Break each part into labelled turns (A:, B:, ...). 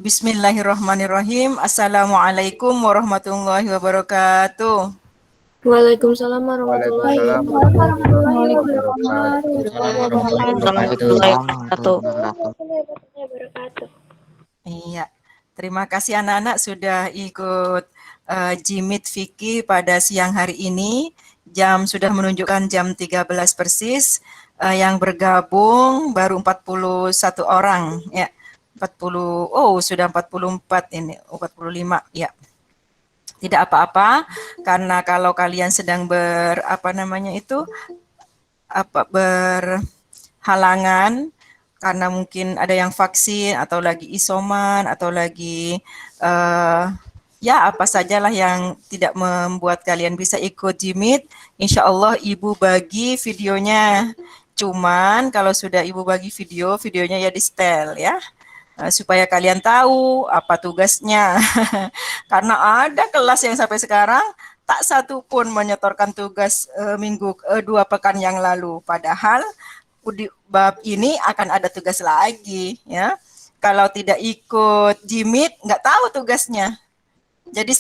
A: Bismillahirrahmanirrahim. Assalamualaikum warahmatullahi wabarakatuh.
B: Waalaikumsalam warahmatullahi
C: Waalaikumsalam
B: wabarakatuh.
C: warahmatullahi wabarakatuh.
D: Warahmatullahi wabarakatuh.
A: Iya, terima kasih anak-anak sudah ikut Jimit Fikih pada siang hari ini. Jam sudah menunjukkan jam 13 persis. Yang bergabung baru 41 orang ya. 40, sudah 44 ini, 45 ya. Tidak apa-apa, karena kalau kalian sedang berhalangan, karena mungkin ada yang vaksin atau lagi isoman atau lagi ya apa sajalah yang tidak membuat kalian bisa ikut Jimit, insya Allah Ibu bagi videonya. Cuman kalau sudah Ibu bagi videonya ya di setel ya. Supaya kalian tahu apa tugasnya. Karena ada kelas yang sampai sekarang tak satu pun menyetorkan tugas dua pekan yang lalu. Padahal di bab ini akan ada tugas lagi ya. Kalau tidak ikut Jimit nggak tahu tugasnya. Jadi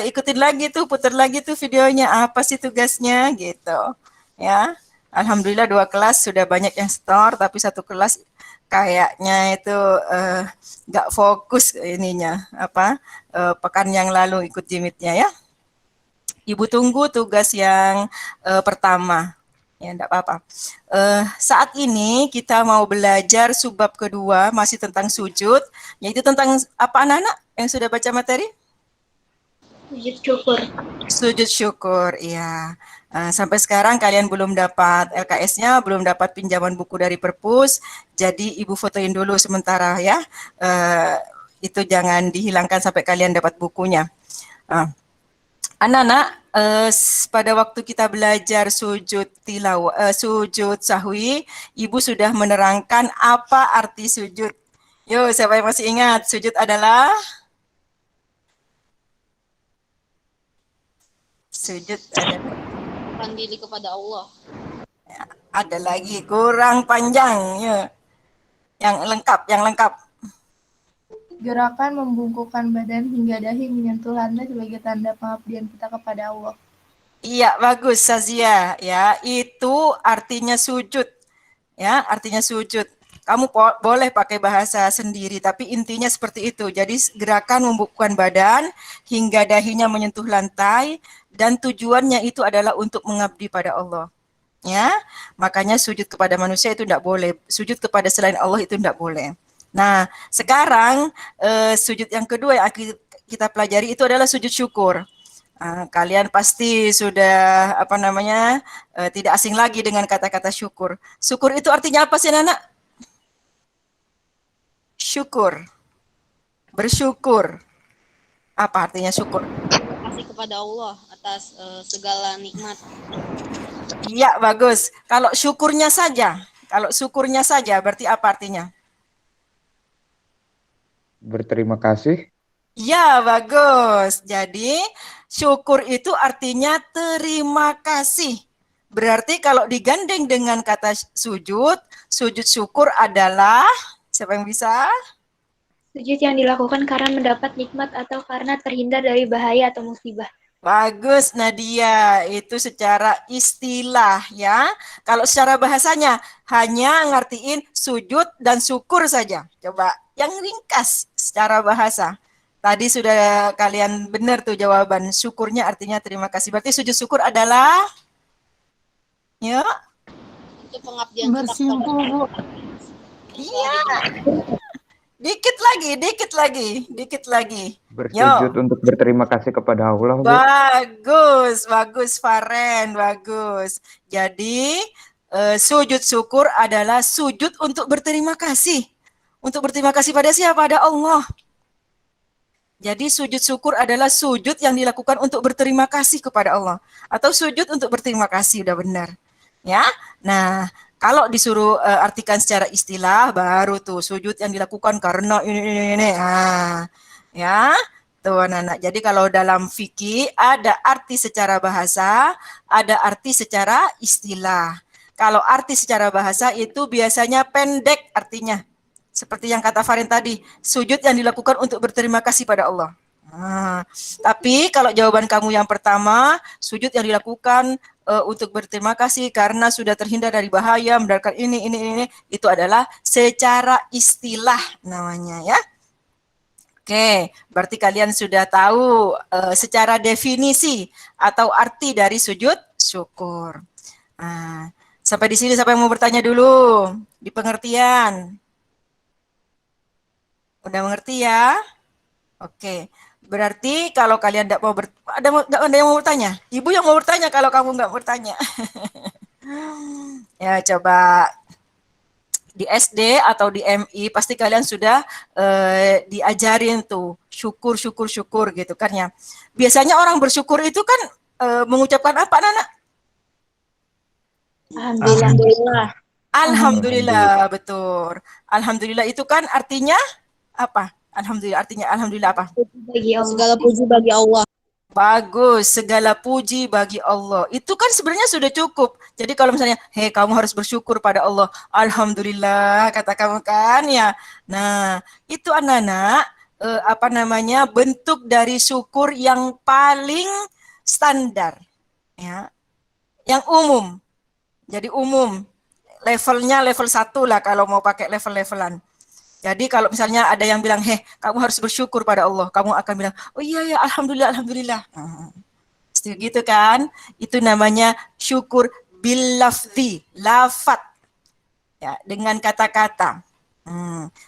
A: ikutin lagi tuh, putar lagi tuh videonya apa sih tugasnya gitu ya. Alhamdulillah 2 kelas sudah banyak yang setor, tapi 1 kelas kayaknya itu nggak fokus ininya pekan yang lalu ikut Jimitnya ya. Ibu tunggu tugas yang pertama. Ya, enggak apa-apa. Saat ini kita mau belajar subbab kedua, masih tentang sujud, yaitu tentang apa anak-anak yang sudah baca materi?
B: Sujud syukur.
A: Sujud syukur, iya. Sampai sekarang kalian belum dapat LKS-nya, belum dapat pinjaman buku dari Perpus, jadi Ibu fotoin dulu sementara ya. Itu jangan dihilangkan sampai kalian dapat bukunya. Anak-anak, pada waktu kita belajar sujud sujud sahwi, Ibu sudah menerangkan apa arti sujud. Yuk, siapa yang masih ingat? Sujud adalah
D: Diri kepada Allah.
A: Ya, ada lagi kurang panjang ya. Yang lengkap.
E: Gerakan membungkukkan badan hingga dahi menyentuh lantai sebagai tanda pengabdian kita kepada Allah.
A: Iya, bagus Sazia ya. Itu artinya sujud. Ya, artinya sujud. Kamu boleh pakai bahasa sendiri, tapi intinya seperti itu. Jadi gerakan membungkukkan badan hingga dahinya menyentuh lantai, dan tujuannya itu adalah untuk mengabdi pada Allah. Ya, makanya sujud kepada manusia itu tidak boleh. Sujud kepada selain Allah itu tidak boleh. Nah, sekarang sujud yang kedua yang kita pelajari itu adalah sujud syukur. Kalian pasti sudah tidak asing lagi dengan kata-kata syukur. Syukur itu artinya apa sih, anak? Syukur, bersyukur. Apa artinya syukur?
D: Terima kasih kepada Allah atas segala nikmat.
A: Iya, bagus. Kalau syukurnya saja, berarti apa artinya?
C: Berterima kasih.
A: Ya, bagus. Jadi, syukur itu artinya terima kasih. Berarti kalau digandeng dengan kata sujud syukur adalah, siapa yang bisa?
B: Sujud yang dilakukan karena mendapat nikmat atau karena terhindar dari bahaya atau musibah.
A: Bagus Nadia, itu secara istilah ya. Kalau secara bahasanya hanya ngertiin sujud dan syukur saja. Coba yang ringkas secara bahasa. Tadi sudah kalian benar tuh jawaban. Syukurnya artinya terima kasih. Berarti sujud syukur adalah ya.
D: Itu pengabdian bersyukur, Bu.
A: Iya. Dikit lagi.
C: Bersujud untuk berterima kasih kepada Allah, Bu.
A: Bagus Faren, bagus. Jadi sujud syukur adalah sujud untuk berterima kasih. Untuk berterima kasih pada siapa? Pada Allah. Jadi sujud syukur adalah sujud yang dilakukan untuk berterima kasih kepada Allah. Atau sujud untuk berterima kasih, udah benar. Ya, nah kalau disuruh artikan secara istilah, baru tuh sujud yang dilakukan karena ini. Ya, tuh anak-anak. Jadi kalau dalam fikih ada arti secara bahasa, ada arti secara istilah. Kalau arti secara bahasa itu biasanya pendek artinya. Seperti yang kata Farin tadi, sujud yang dilakukan untuk berterima kasih pada Allah. Nah, tapi kalau jawaban kamu yang pertama, sujud yang dilakukan untuk berterima kasih karena sudah terhindar dari bahaya, mendapatkan ini, itu adalah secara istilah namanya ya. Oke, berarti kalian sudah tahu secara definisi atau arti dari sujud syukur. Nah, sampai di sini siapa yang mau bertanya dulu? Di pengertian. Udah mengerti ya? Oke. Berarti kalau kalian tidak mau ada yang mau bertanya? Ibu yang mau bertanya kalau kamu nggak bertanya. Ya, coba di SD atau di MI pasti kalian sudah diajarin tuh syukur gitu kan ya. Biasanya orang bersyukur itu kan mengucapkan apa, Nana?
B: Alhamdulillah.
A: Alhamdulillah, betul. Alhamdulillah itu kan artinya apa? Alhamdulillah artinya alhamdulillah apa?
B: Bagi Allah.
D: Segala puji bagi Allah.
A: Bagus, segala puji bagi Allah. Itu kan sebenarnya sudah cukup. Jadi kalau misalnya, hei kamu harus bersyukur pada Allah. Alhamdulillah, kata kamu kan ya. Nah, itu anak-anak, bentuk dari syukur yang paling standar. Ya, yang umum. Jadi umum. Levelnya level 1 lah kalau mau pakai level-levelan. Jadi kalau misalnya ada yang bilang, kamu harus bersyukur pada Allah. Kamu akan bilang, oh iya, ya, alhamdulillah. Gitu kan? Itu namanya syukur bil lafzi, lafat. Ya, dengan kata-kata.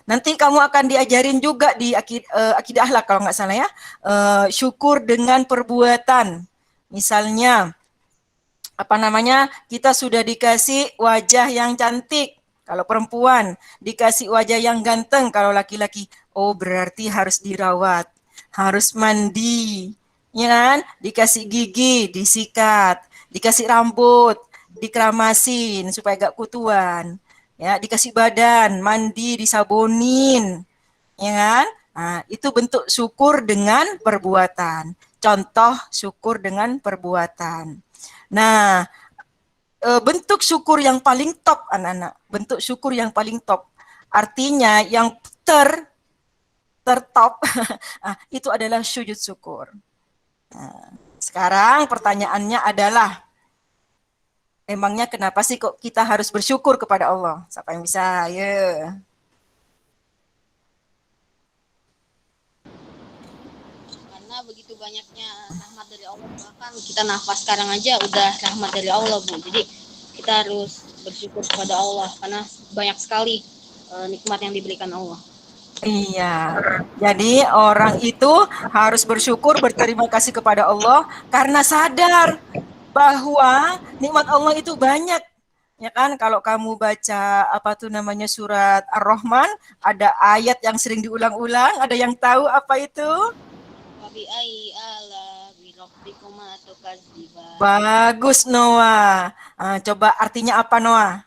A: Nanti kamu akan diajarin juga di akidah akhlak kalau nggak salah ya. Syukur dengan perbuatan. Misalnya, kita sudah dikasih wajah yang cantik. Kalau perempuan, dikasih wajah yang ganteng. Kalau laki-laki, oh berarti harus dirawat, harus mandi, ya kan? Dikasih gigi, disikat, dikasih rambut, dikeramasin supaya gak kutuan, ya, dikasih badan, mandi, disabonin, ya kan? Nah, itu bentuk syukur dengan perbuatan. Contoh syukur dengan perbuatan. Nah, bentuk syukur yang paling top anak-anak, bentuk syukur yang paling top, artinya yang tertop itu adalah sujud syukur. Nah, sekarang pertanyaannya adalah, emangnya kenapa sih kok kita harus bersyukur kepada Allah? Siapa yang bisa? Ya.
D: Karena begitu banyaknya rahmat dari Allah, bahkan kita nafas sekarang aja udah rahmat dari Allah, Bu. Jadi kita harus bersyukur kepada Allah karena banyak sekali nikmat yang diberikan Allah.
A: Iya, jadi orang itu harus bersyukur, berterima kasih kepada Allah karena sadar bahwa nikmat Allah itu banyak. Ya kan, kalau kamu baca surat Ar-Rahman, ada ayat yang sering diulang-ulang, ada yang tahu apa itu? Bagus, Noah. Coba artinya apa, Noah?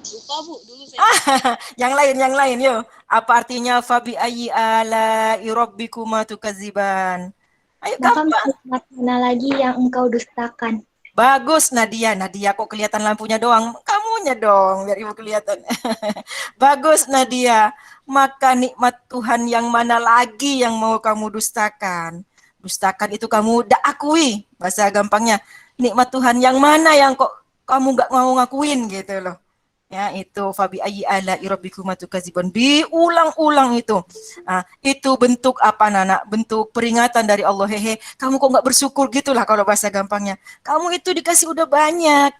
D: Lupa, Bu, dulu saya.
A: yang lain, yuk. Apa artinya fabi ayyi ala rabbikuma tukadziban? Ayo, gampang.
B: Maka mana lagi yang engkau dustakan?
A: Bagus, Nadia kok kelihatan lampunya doang? Kamunya dong, biar ibu kelihatan. Bagus, Nadia. Maka nikmat Tuhan yang mana lagi yang mau kamu dustakan? Dustakan itu kamu dak akui, bahasa gampangnya. Nikmat Tuhan yang mana yang kok kamu nggak mau ngakuin gitu loh. Ya, itu fabi ayyi ala rabbikuma tukadziban, diulang-ulang itu. Nah, itu bentuk apa, Nana? Bentuk peringatan dari Allah. Kamu kok nggak bersyukur gitulah kalau bahasa gampangnya. Kamu itu dikasih udah banyak.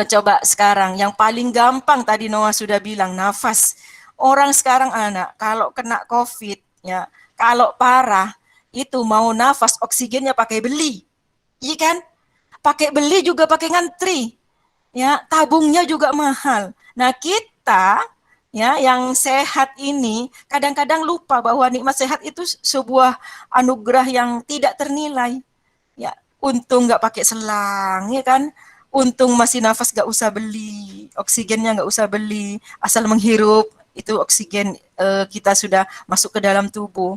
A: Coba sekarang yang paling gampang tadi Noah sudah bilang, nafas. Orang sekarang anak kalau kena COVID ya, kalau parah itu mau nafas oksigennya pakai beli. Iya kan? Pakai beli juga pakai ngantri. Ya, tabungnya juga mahal. Nah, kita ya yang sehat ini kadang-kadang lupa bahwa nikmat sehat itu sebuah anugerah yang tidak ternilai. Ya, untung nggak pakai selang, ya kan? Untung masih nafas nggak usah beli, oksigennya nggak usah beli, asal menghirup itu oksigen kita sudah masuk ke dalam tubuh.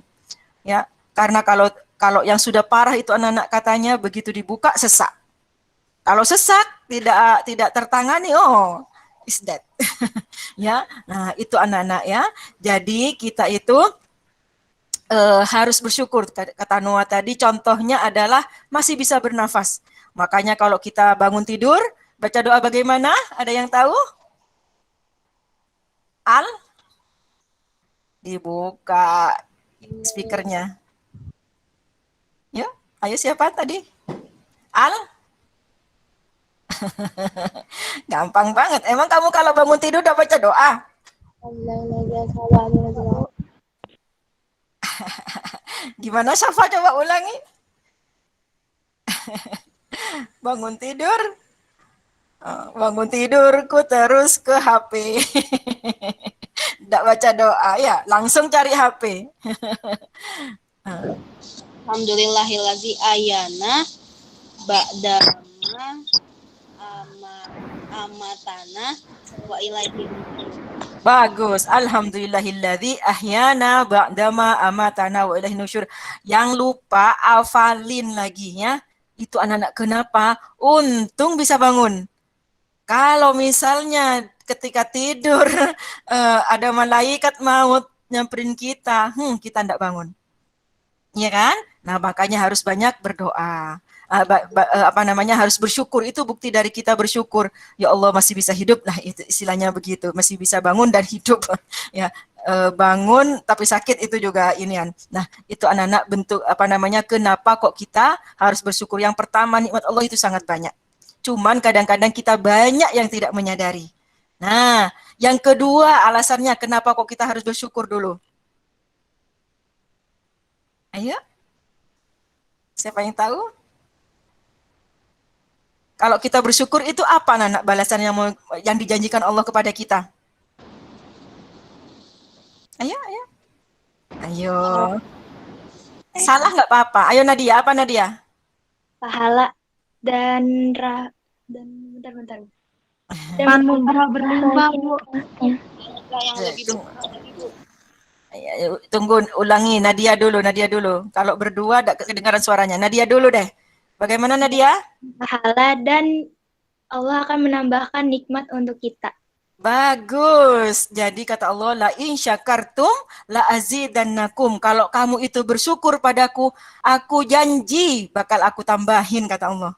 A: Ya, karena kalau yang sudah parah itu anak-anak katanya begitu dibuka sesak. Kalau sesak tidak tertangani, is that. Ya, nah itu anak-anak ya. Jadi kita itu harus bersyukur. Kata Noah tadi contohnya adalah masih bisa bernafas. Makanya kalau kita bangun tidur, baca doa bagaimana? Ada yang tahu? Al? Dibuka speakernya. Ya, ayo siapa tadi? Al? Gampang banget. Emang kamu kalau bangun tidur udah baca doa? Gimana Syafa, coba ulangi. Bangun tidur. Bangun tidurku terus ke HP. Tidak baca doa ya, langsung cari HP.
D: Alhamdulillahillazi ayana ba'dama amatana wa ilaihi.
A: Bagus. Alhamdulillahilladzi ahyana ba'dama amatana wa ilaihi nusyur. Yang lupa hafalin lagi ya. Itu anak-anak kenapa? Untung bisa bangun. Kalau misalnya ketika tidur ada malaikat maut nyamperin kita, kita tidak bangun. Iya kan? Nah, makanya harus banyak berdoa. Harus bersyukur. Itu bukti dari kita bersyukur. Ya Allah masih bisa hidup. Nah, itu istilahnya begitu. Masih bisa bangun dan hidup. Ya, bangun tapi sakit itu juga inian. Nah, itu anak-anak bentuk kenapa kok kita harus bersyukur. Yang pertama, nikmat Allah itu sangat banyak. Cuman kadang-kadang kita banyak yang tidak menyadari. Nah, yang kedua alasannya kenapa kok kita harus bersyukur dulu. Ayo. Siapa yang tahu? Kalau kita bersyukur itu apa anak balasan yang dijanjikan Allah kepada kita? Ayo. Ayo. Salah nggak apa-apa. Ayo Nadia, apa Nadia?
B: Pahala dan bentar. Dan
E: berlimpah, Bu.
D: Yang lebih
A: Tunggu, ulangi Nadia dulu. Kalau berdua ada kedengaran suaranya. Nadia dulu deh. Bagaimana Nadia?
B: pahala dan Allah akan menambahkan nikmat untuk kita.
A: Bagus. Jadi kata Allah, la in syakartum la azidannakum. Kalau kamu itu bersyukur padaku, aku janji bakal aku tambahin, kata Allah.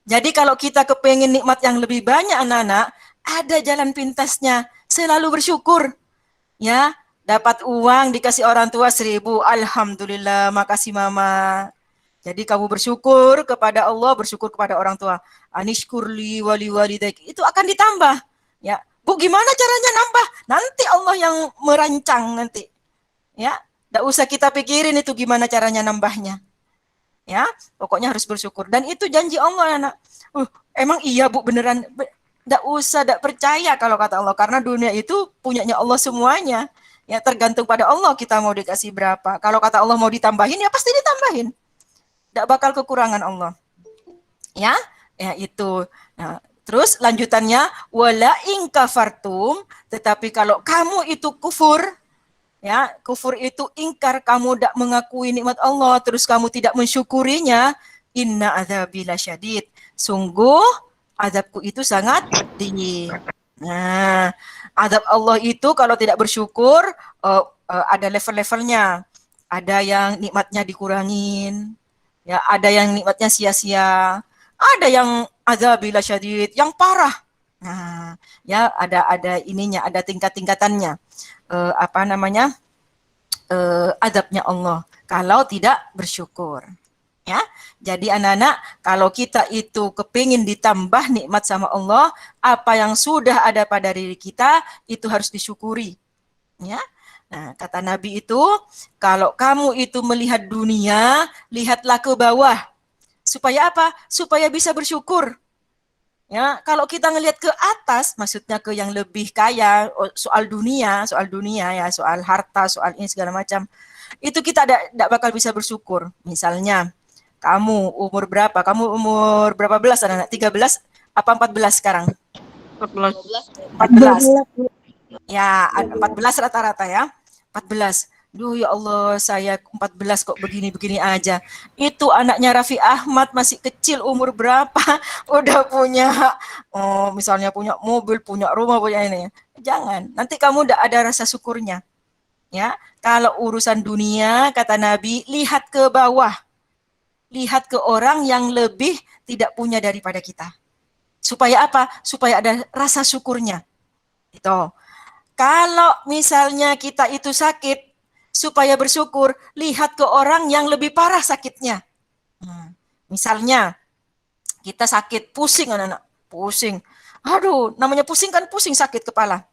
A: Jadi kalau kita kepengen nikmat yang lebih banyak anak-anak, ada jalan pintasnya. Selalu bersyukur. Ya, dapat uang dikasih orang tua 1.000. Alhamdulillah, makasih mama. Jadi kamu bersyukur kepada Allah, bersyukur kepada orang tua. Anishkurli wali walidaik. Itu akan ditambah. Ya, Bu, gimana caranya nambah? Nanti Allah yang merancang nanti. Ya, enggak usah kita pikirin itu gimana caranya nambahnya. Ya, pokoknya harus bersyukur. Dan itu janji Allah, anak. Emang iya Bu, beneran? Enggak usah, enggak percaya kalau kata Allah. Karena dunia itu punyanya Allah semuanya. Ya, tergantung pada Allah kita mau dikasih berapa. Kalau kata Allah mau ditambahin, ya pasti ditambahin. Enggak bakal kekurangan Allah. Ya itu. Nah, terus lanjutannya, wala in kafartum, tetapi kalau kamu itu kufur, ya, kufur itu ingkar, kamu tidak mengakui nikmat Allah, terus kamu tidak mensyukurinya, inna adzabi lasyadid. Sungguh azabku itu sangat pedih. Nah, azab Allah itu kalau tidak bersyukur ada level-levelnya. Ada yang nikmatnya dikurangin, ya, ada yang nikmatnya sia-sia, ada yang azabil lasyadid, yang parah. Nah, ya ada ininya, ada tingkat-tingkatannya. Azabnya Allah kalau tidak bersyukur. Ya, jadi anak-anak, kalau kita itu kepingin ditambah nikmat sama Allah, apa yang sudah ada pada diri kita itu harus disyukuri. Ya. Nah, kata Nabi itu, kalau kamu itu melihat dunia, lihatlah ke bawah. Supaya apa? Supaya bisa bersyukur. Ya, kalau kita ngelihat ke atas, maksudnya ke yang lebih kaya, soal dunia ya, soal harta, soal ini segala macam. Itu kita tidak bakal bisa bersyukur. Misalnya, kamu umur berapa? Kamu umur berapa belas anak-anak? 13 apa 14 sekarang? 14. Ya, 14 rata-rata ya. 14. Duh ya Allah, saya 14 kok begini-begini aja. Itu anaknya Raffi Ahmad masih kecil, umur berapa? Udah punya, oh, misalnya punya mobil, punya rumah, punya ini. Jangan, nanti kamu udah ada rasa syukurnya. Ya, kalau urusan dunia, kata Nabi, lihat ke bawah. Lihat ke orang yang lebih tidak punya daripada kita. Supaya apa? Supaya ada rasa syukurnya. Itu. Kalau misalnya kita itu sakit, supaya bersyukur, lihat ke orang yang lebih parah sakitnya. Misalnya, kita sakit, pusing anak-anak, pusing. Aduh, namanya pusing kan pusing sakit kepala.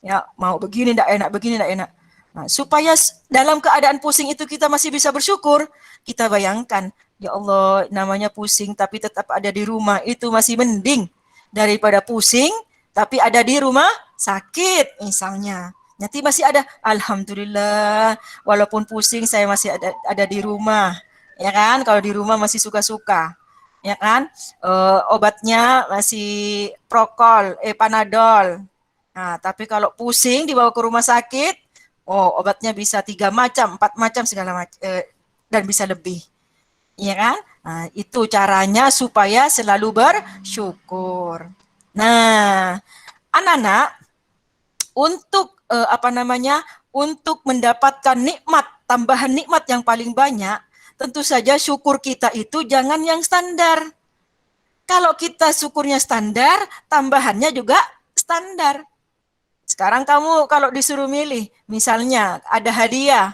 A: Ya, mau begini enggak enak, begini enggak enak. Nah, supaya dalam keadaan pusing itu kita masih bisa bersyukur, kita bayangkan, ya Allah, namanya pusing tapi tetap ada di rumah, itu masih mending daripada pusing tapi ada di rumah sakit misalnya. Nanti masih ada, alhamdulillah, walaupun pusing saya masih ada di rumah. Ya kan? Kalau di rumah masih suka-suka. Ya kan? Obatnya masih Prokol, Panadol. Nah, tapi kalau pusing dibawa ke rumah sakit, oh obatnya bisa 3 macam, 4 macam segala macam, dan bisa lebih. Iya kan? Nah, itu caranya supaya selalu bersyukur. Nah, anak-anak, untuk untuk mendapatkan nikmat, tambahan nikmat yang paling banyak, tentu saja syukur kita itu jangan yang standar. Kalau kita syukurnya standar, tambahannya juga standar. Sekarang kamu kalau disuruh milih, misalnya ada hadiah,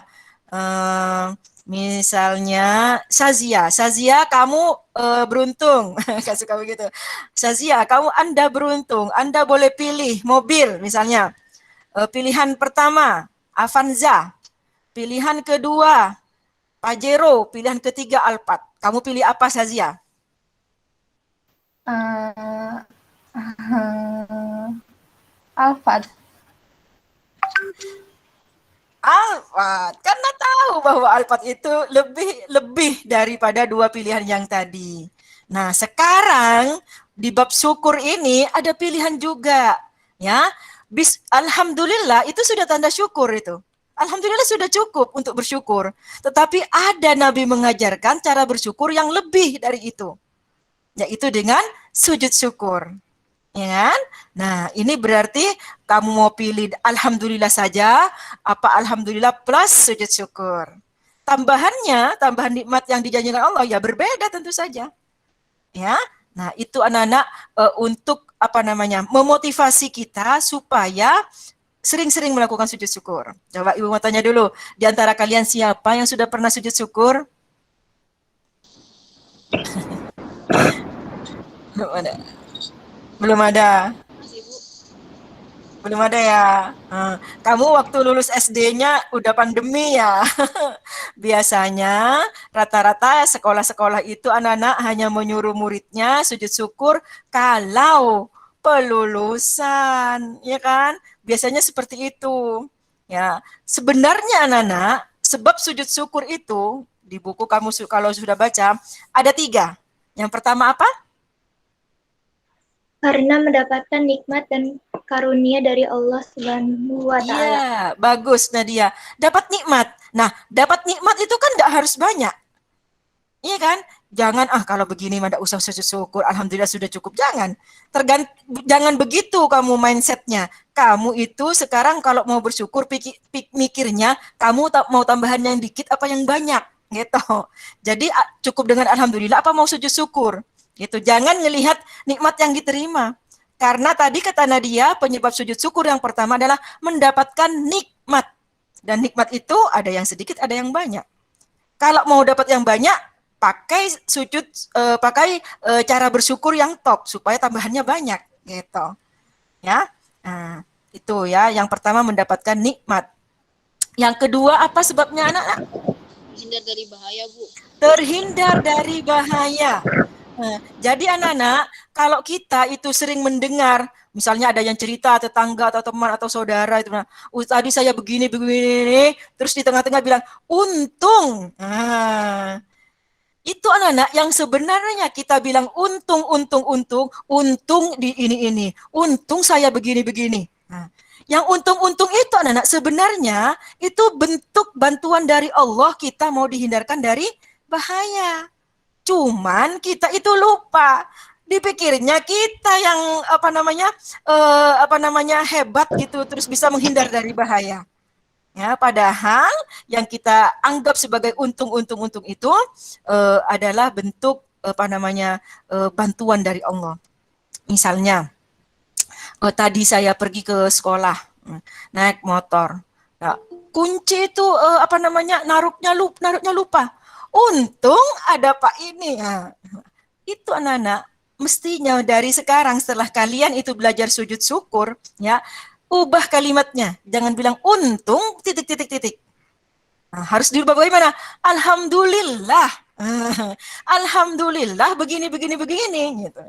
A: misalnya Sazia kamu beruntung, kasih kamu gitu. Sazia, Anda beruntung, Anda boleh pilih mobil misalnya. Pilihan pertama, Avanza. Pilihan kedua, Pajero. Pilihan ketiga, Alphard. Kamu pilih apa, Sazia?
E: Alphard.
A: Alphard, karena tahu bahwa Alphard itu lebih daripada 2 pilihan yang tadi. Nah, sekarang di bab syukur ini ada pilihan juga, ya. Alhamdulillah itu sudah tanda syukur itu. Alhamdulillah sudah cukup untuk bersyukur. Tetapi ada Nabi mengajarkan cara bersyukur yang lebih dari itu, yaitu dengan sujud syukur. Ya kan? Nah, ini berarti kamu mau pilih alhamdulillah saja, apa alhamdulillah plus sujud syukur. Tambahan nikmat yang dijanjikan Allah ya berbeda tentu saja. Ya. Nah, itu anak-anak untuk memotivasi kita supaya sering-sering melakukan sujud syukur. Coba Ibu mau tanya dulu, di antara kalian siapa yang sudah pernah sujud syukur? Belum ada. Belum ada. Belum ada ya. Kamu waktu lulus SD-nya udah pandemi ya. Biasanya rata-rata sekolah-sekolah itu anak-anak hanya menyuruh muridnya sujud syukur kalau pelulusan, ya kan? Biasanya seperti itu. Ya, sebenarnya anak-anak, sebab sujud syukur itu di buku kamu kalau sudah baca ada 3. Yang pertama apa?
B: Karena mendapatkan nikmat dan karunia dari Allah Subhanahu wa Ta'ala.
A: Iya, bagus Nadia. Dapat nikmat. Nah, dapat nikmat itu kan tidak harus banyak. Iya kan? Jangan kalau begini mah tidak usah sujud syukur. Alhamdulillah sudah cukup. Jangan. Jangan begitu kamu mindsetnya. Kamu itu sekarang kalau mau bersyukur mikirnya kamu mau tambahan yang dikit apa yang banyak gitu. Jadi cukup dengan alhamdulillah apa mau sujud syukur. Gitu. Jangan ngelihat nikmat yang diterima. Karena tadi kata Nadia, penyebab sujud syukur yang pertama adalah mendapatkan nikmat. Dan nikmat itu ada yang sedikit, ada yang banyak. Kalau mau dapat yang banyak, pakai cara bersyukur yang top supaya tambahannya banyak, gitu. Ya. Nah, itu ya, yang pertama mendapatkan nikmat. Yang kedua apa sebabnya anak-anak?
D: Terhindar dari bahaya, Bu.
A: Terhindar dari bahaya. Nah, jadi anak-anak, kalau kita itu sering mendengar, misalnya ada yang cerita tetangga atau teman atau saudara itu, tadi saya begini, terus di tengah-tengah bilang, untung. Nah, itu anak-anak yang sebenarnya kita bilang untung di ini, untung saya begini. Nah, yang untung-untung itu anak-anak sebenarnya itu bentuk bantuan dari Allah kita mau dihindarkan dari bahaya. Cuman kita itu lupa. Dipikirnya kita yang hebat gitu terus bisa menghindar dari bahaya. Ya, padahal yang kita anggap sebagai untung-untung itu adalah bentuk bantuan dari Allah. Misalnya tadi saya pergi ke sekolah, naik motor. Nah, kunci itu naruhnya lupa. Untung ada Pak ini. Nah, itu anak-anak mestinya dari sekarang setelah kalian itu belajar sujud syukur, ya, ubah kalimatnya. Jangan bilang untung titik. Nah, harus dirubah bagaimana? Alhamdulillah. Alhamdulillah begini gitu.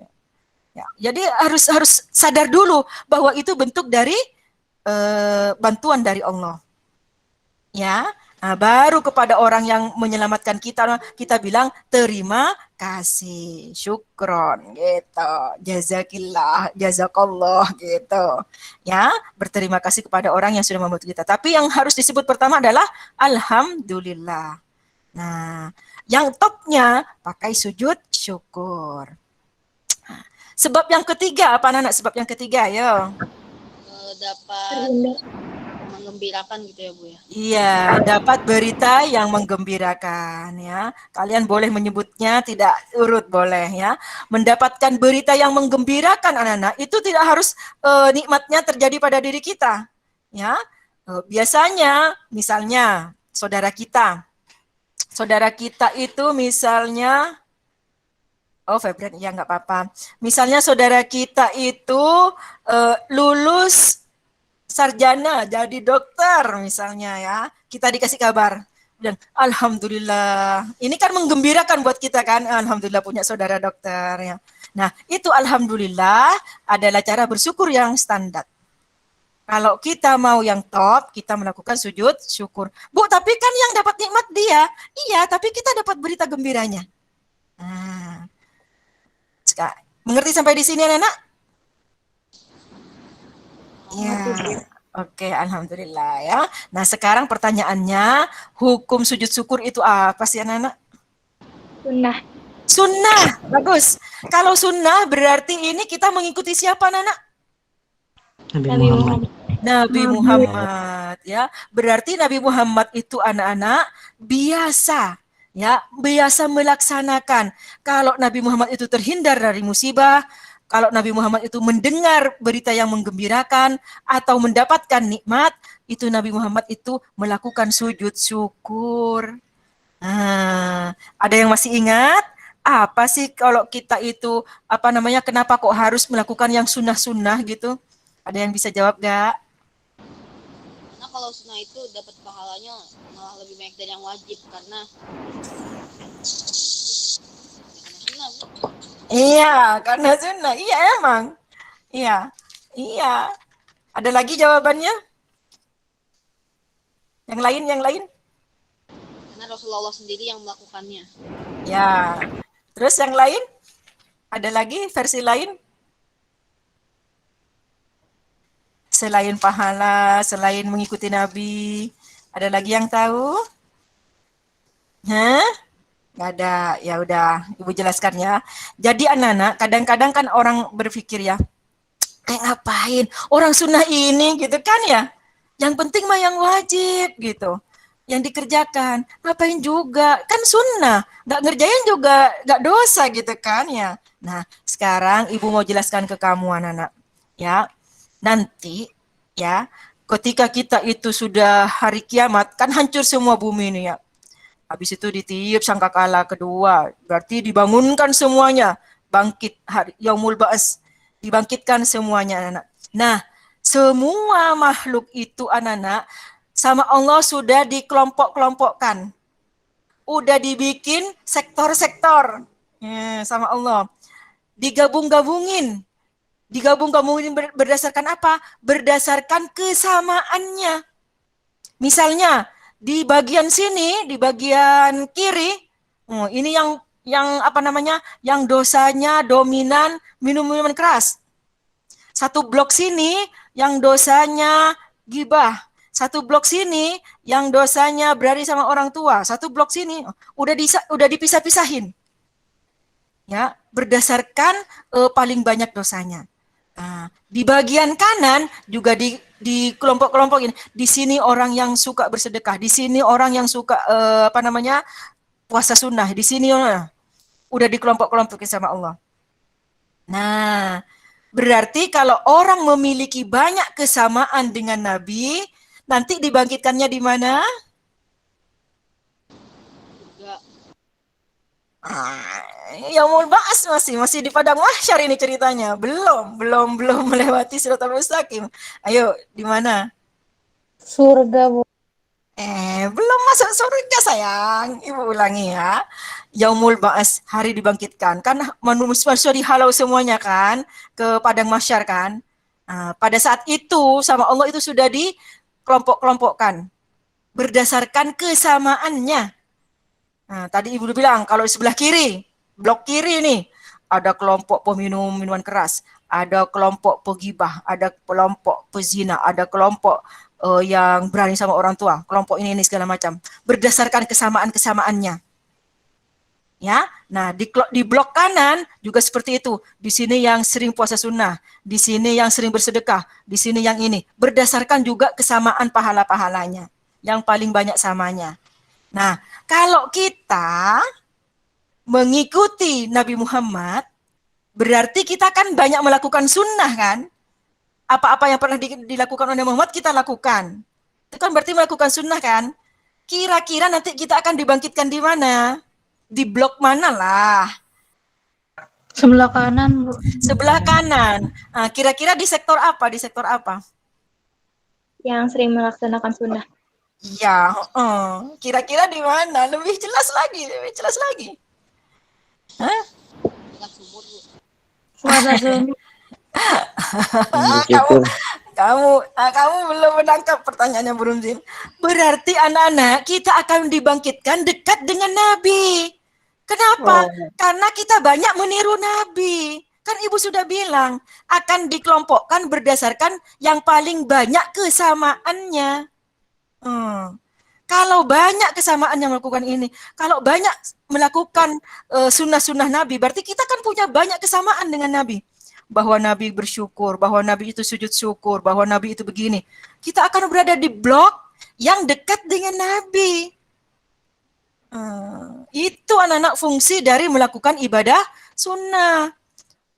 A: Ya, jadi harus sadar dulu bahwa itu bentuk dari bantuan dari Allah. Ya, nah, baru kepada orang yang menyelamatkan kita bilang terima kasih, syukron gitu, jazakillah, jazakallah gitu. Ya, berterima kasih kepada orang yang sudah membantu kita. Tapi yang harus disebut pertama adalah alhamdulillah. Nah, yang topnya pakai sujud syukur. Sebab yang ketiga apa anak? Sebab yang ketiga, yo.
D: Dapat menggembirakan gitu ya Bu ya.
A: Iya, dapat berita yang menggembirakan ya. Kalian boleh menyebutnya tidak urut boleh ya. Mendapatkan berita yang menggembirakan anak-anak itu tidak harus nikmatnya terjadi pada diri kita. Ya. Biasanya misalnya saudara kita itu misalnya Februari ya nggak apa-apa. Misalnya saudara kita itu lulus sarjana jadi dokter misalnya ya, kita dikasih kabar dan alhamdulillah, ini kan menggembirakan buat kita kan, alhamdulillah punya saudara dokter ya. Nah itu alhamdulillah adalah cara bersyukur yang standar. Kalau kita mau yang top, kita melakukan sujud syukur. Bu, tapi kan yang dapat nikmat dia. Iya, tapi kita dapat berita gembiranya. Nah, mengerti sampai di sini anak-anak? Ya, oke, alhamdulillah ya. Nah, sekarang pertanyaannya, hukum sujud syukur itu apa sih anak-anak?
B: Sunnah.
A: Sunnah, bagus. Kalau sunnah berarti ini kita mengikuti siapa anak-anak?
B: Nabi Muhammad.
A: Nabi Muhammad ya. Berarti Nabi Muhammad itu anak-anak biasa ya, biasa melaksanakan. Kalau Nabi Muhammad itu terhindar dari musibah, kalau Nabi Muhammad itu mendengar berita yang menggembirakan atau mendapatkan nikmat, itu Nabi Muhammad itu melakukan sujud syukur. Nah, ada yang masih ingat? Apa sih kalau kita itu kenapa kok harus melakukan yang sunnah-sunnah gitu? Ada yang bisa jawab gak?
D: Karena kalau sunnah itu dapat pahalanya malah lebih banyak dari yang wajib karena sunnah.
A: Iya, karena sunnah. Iya emang. Iya. Ada lagi jawabannya? Yang lain?
D: Karena Rasulullah sendiri yang melakukannya.
A: Ya. Terus yang lain? Ada lagi versi lain? Selain pahala, selain mengikuti Nabi, ada lagi yang tahu? Hah? Nggak ada, ya udah Ibu jelaskan ya. Jadi anak-anak, kadang-kadang kan orang berpikir ya, ngapain orang sunnah ini gitu kan ya. Yang penting mah yang wajib gitu. Yang dikerjakan, ngapain juga, kan sunnah. Nggak ngerjain juga nggak dosa gitu kan ya. Nah, sekarang Ibu mau jelaskan ke kamu anak-anak. Ya, nanti ya, ketika kita itu sudah hari kiamat, kan hancur semua bumi ini ya. Habis itu ditiup sangkakala kedua, berarti dibangunkan semuanya, bangkit hari Yaumul Ba'ats, dibangkitkan semuanya anak-anak. Nah, semua makhluk itu anak-anak sama Allah sudah dikelompok-kelompokkan. Udah dibikin sektor-sektor sama Allah. Digabung-gabungin berdasarkan apa? Berdasarkan kesamaannya. Misalnya, di bagian sini, di bagian kiri, ini yang dosanya dominan minum minuman keras. Satu blok sini yang dosanya gibah. Satu blok sini yang dosanya berani sama orang tua. Satu blok sini udah dipisah-pisahin. Ya, berdasarkan paling banyak dosanya. Nah, di bagian kanan juga di kelompok-kelompokin. Di sini orang yang suka bersedekah, di sini orang yang suka puasa sunnah, di sini udah di kelompok-kelompokin sama Allah. Nah, berarti kalau orang memiliki banyak kesamaan dengan Nabi, nanti dibangkitkannya di mana?
D: Juga
A: Yaumul Ba'ats masih di padang mahsyar ini ceritanya. Belum melewati Siratal Mustaqim. Ayo, di mana?
F: Surga, Bu.
A: Belum masuk surga sayang. Ibu ulangi ya. Yaumul Ba'ats, hari dibangkitkan. Kan manusia dihalau semuanya kan ke padang mahsyar kan. Nah, pada saat itu sama Allah itu sudah dikelompok-kelompokkan berdasarkan kesamaannya. Nah, tadi Ibu bilang kalau di sebelah kiri, blok kiri nih, ada kelompok peminum minuman keras, ada kelompok pegibah, ada kelompok pezina, ada kelompok yang berani sama orang tua, kelompok ini segala macam, berdasarkan kesamaan-kesamaannya. Ya, nah di blok kanan juga seperti itu. Di sini yang sering puasa sunnah, di sini yang sering bersedekah, di sini yang ini, berdasarkan juga kesamaan pahala-pahalanya, yang paling banyak samanya. Nah, kalau kita mengikuti Nabi Muhammad, berarti kita kan banyak melakukan sunnah kan? Apa-apa yang pernah dilakukan oleh Muhammad kita lakukan. Itu kan berarti melakukan sunnah kan? Kira-kira nanti kita akan dibangkitkan di mana? Di blok mana lah?
F: Sebelah kanan, Bu.
A: Sebelah kanan. Nah, kira-kira di sektor apa? Di sektor apa?
B: Yang sering melaksanakan sunnah.
A: Iya, kira-kira di mana? Lebih jelas lagi. Hah?
D: dekat sumur, Bu.
F: Puasa sunnah.
C: Bersyukur.
A: Kamu belum menangkap pertanyaannya Burunzin. Berarti anak-anak kita akan dibangkitkan dekat dengan Nabi. Kenapa? Karena kita banyak meniru Nabi. Kan Ibu sudah bilang akan dikelompokkan berdasarkan yang paling banyak kesamaannya. Kalau banyak kesamaan yang melakukan ini, kalau banyak melakukan sunnah-sunnah Nabi, berarti kita kan punya banyak kesamaan dengan Nabi. Bahwa Nabi bersyukur, bahwa Nabi itu sujud syukur, bahwa Nabi itu begini. Kita akan berada di blok yang dekat dengan Nabi. Itu anak-anak fungsi dari melakukan ibadah sunnah.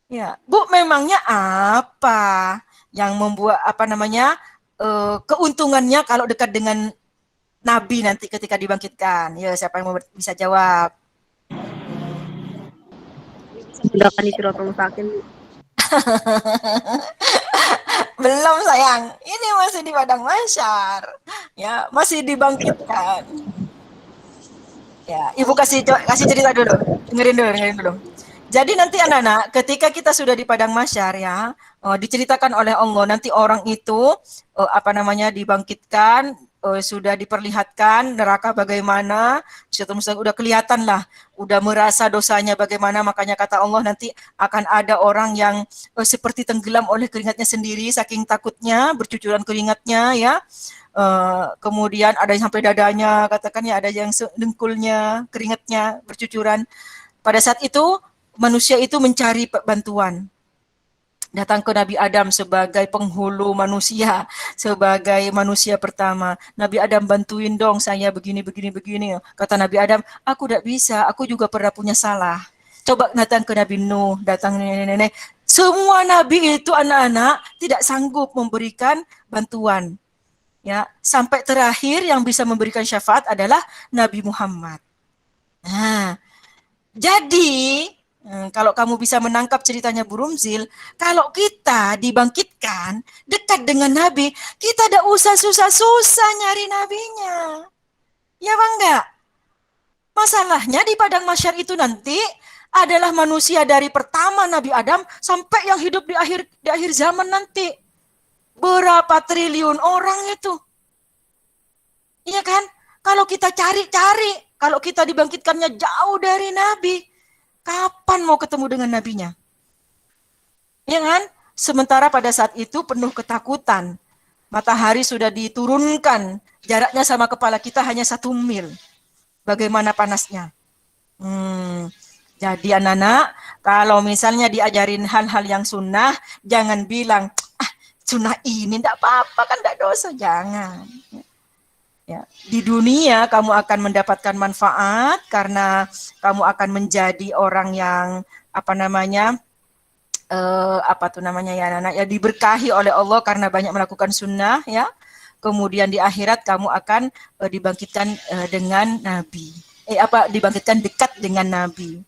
A: Ya, Bu, memangnya apa yang membuat keuntungannya kalau dekat dengan Nabi nanti ketika dibangkitkan? Ya, siapa yang bisa jawab?
G: Mudahkan Siratal Mustaqim.
A: Belum sayang, ini masih di padang mahsyar. Ya, masih dibangkitkan. Ya, Ibu kasih cerita dulu. Dengerin dulu. Jadi nanti anak-anak, ketika kita sudah di padang mahsyar ya, diceritakan oleh Allah nanti orang itu dibangkitkan, sudah diperlihatkan neraka bagaimana, udah kelihatan lah, udah merasa dosanya bagaimana, makanya kata Allah nanti akan ada orang yang seperti tenggelam oleh keringatnya sendiri, saking takutnya bercucuran keringatnya ya. Kemudian ada yang sampai dadanya, katakan ya, ada yang dengkulnya, keringatnya bercucuran. Pada saat itu manusia itu mencari bantuan. Datang ke Nabi Adam sebagai penghulu manusia, sebagai manusia pertama. Nabi Adam, bantuin dong saya begini. Kata Nabi Adam, aku tidak bisa, aku juga pernah punya salah. Coba datang ke Nabi Nuh, datang nenek-nenek. Semua Nabi itu anak-anak tidak sanggup memberikan bantuan. Ya, sampai terakhir yang bisa memberikan syafaat adalah Nabi Muhammad. Nah, jadi kalau kamu bisa menangkap ceritanya Burumzil, kalau kita dibangkitkan dekat dengan Nabi, kita tidak usah susah-susah nyari Nabinya. Ya bang enggak? Masalahnya di padang mahsyar itu nanti adalah manusia dari pertama Nabi Adam sampai yang hidup di akhir zaman nanti. Berapa triliun orang itu? Iya kan? Kalau kita cari-cari, kalau kita dibangkitkannya jauh dari Nabi, kapan mau ketemu dengan Nabinya? Iya kan? Sementara pada saat itu penuh ketakutan. Matahari sudah diturunkan, jaraknya sama kepala kita hanya 1 mil. Bagaimana panasnya? Jadi anak-anak, kalau misalnya diajarin hal-hal yang sunnah, jangan bilang, sunnah ini tidak apa-apa, kan tidak dosa. Jangan. Ya. Di dunia kamu akan mendapatkan manfaat karena kamu akan menjadi orang yang diberkahi oleh Allah karena banyak melakukan sunnah, ya. Kemudian di akhirat kamu akan dibangkitkan dengan Nabi. Dibangkitkan dekat dengan Nabi.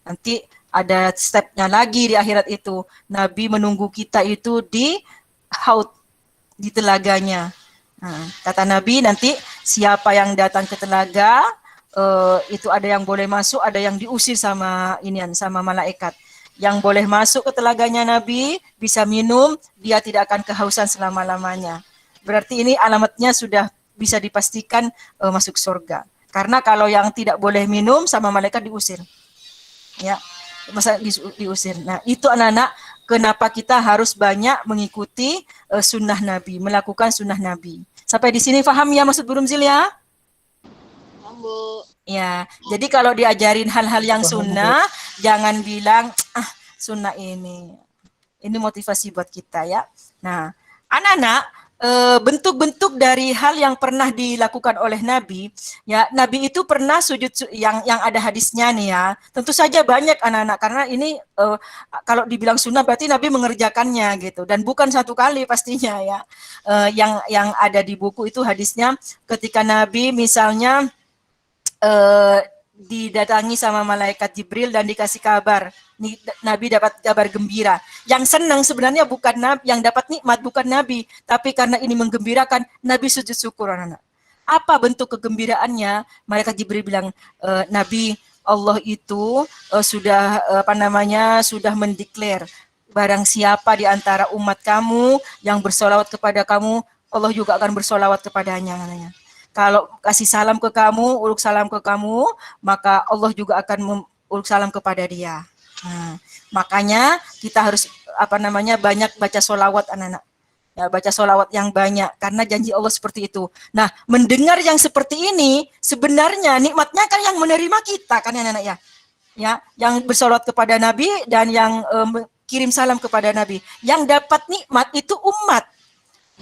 A: Nanti ada stepnya lagi di akhirat itu. Nabi menunggu kita itu di haud, di telaganya. Kata Nabi, nanti siapa yang datang ke telaga, itu ada yang boleh masuk, ada yang diusir sama malaikat. Yang boleh masuk ke telaganya Nabi, bisa minum, dia tidak akan kehausan selama-lamanya. Berarti ini alamatnya sudah bisa dipastikan masuk surga. Karena kalau yang tidak boleh minum sama malaikat diusir. Ya, masa diusir. Nah, itu anak-anak, kenapa kita harus banyak mengikuti sunnah Nabi, melakukan sunnah Nabi. Sampai di sini paham ya maksud Bu Rumzil ya?
D: Paham, Bu.
A: Ya, jadi kalau diajarin hal-hal yang sunnah, jangan bilang, sunnah ini. Ini motivasi buat kita ya. Nah, anak-anak, bentuk-bentuk dari hal yang pernah dilakukan oleh Nabi, ya Nabi itu pernah sujud yang ada hadisnya nih ya. Tentu saja banyak anak-anak karena ini kalau dibilang sunnah berarti Nabi mengerjakannya gitu dan bukan satu kali pastinya ya. Yang ada di buku itu hadisnya ketika Nabi misalnya didatangi sama malaikat Jibril dan dikasih kabar. Nabi dapat kabar gembira. Yang senang sebenarnya bukan Nabi, yang dapat nikmat bukan Nabi, tapi karena ini menggembirakan, Nabi sujud syukur anak-anak. Apa bentuk kegembiraannya? Malaikat Jibril bilang, Nabi, Allah itu sudah mendeklar barang siapa di antara umat kamu yang bersolawat kepada kamu, Allah juga akan bersolawat kepadanya. Kalau kasih salam ke kamu, uluk salam ke kamu, maka Allah juga akan uluk salam kepada dia. Nah, makanya kita harus banyak baca solawat anak-anak. Ya, baca solawat yang banyak karena janji Allah seperti itu. Nah, mendengar yang seperti ini sebenarnya nikmatnya kan yang menerima kita kan anak-anak ya. Ya, yang bersolawat kepada Nabi dan yang kirim salam kepada Nabi. Yang dapat nikmat itu umat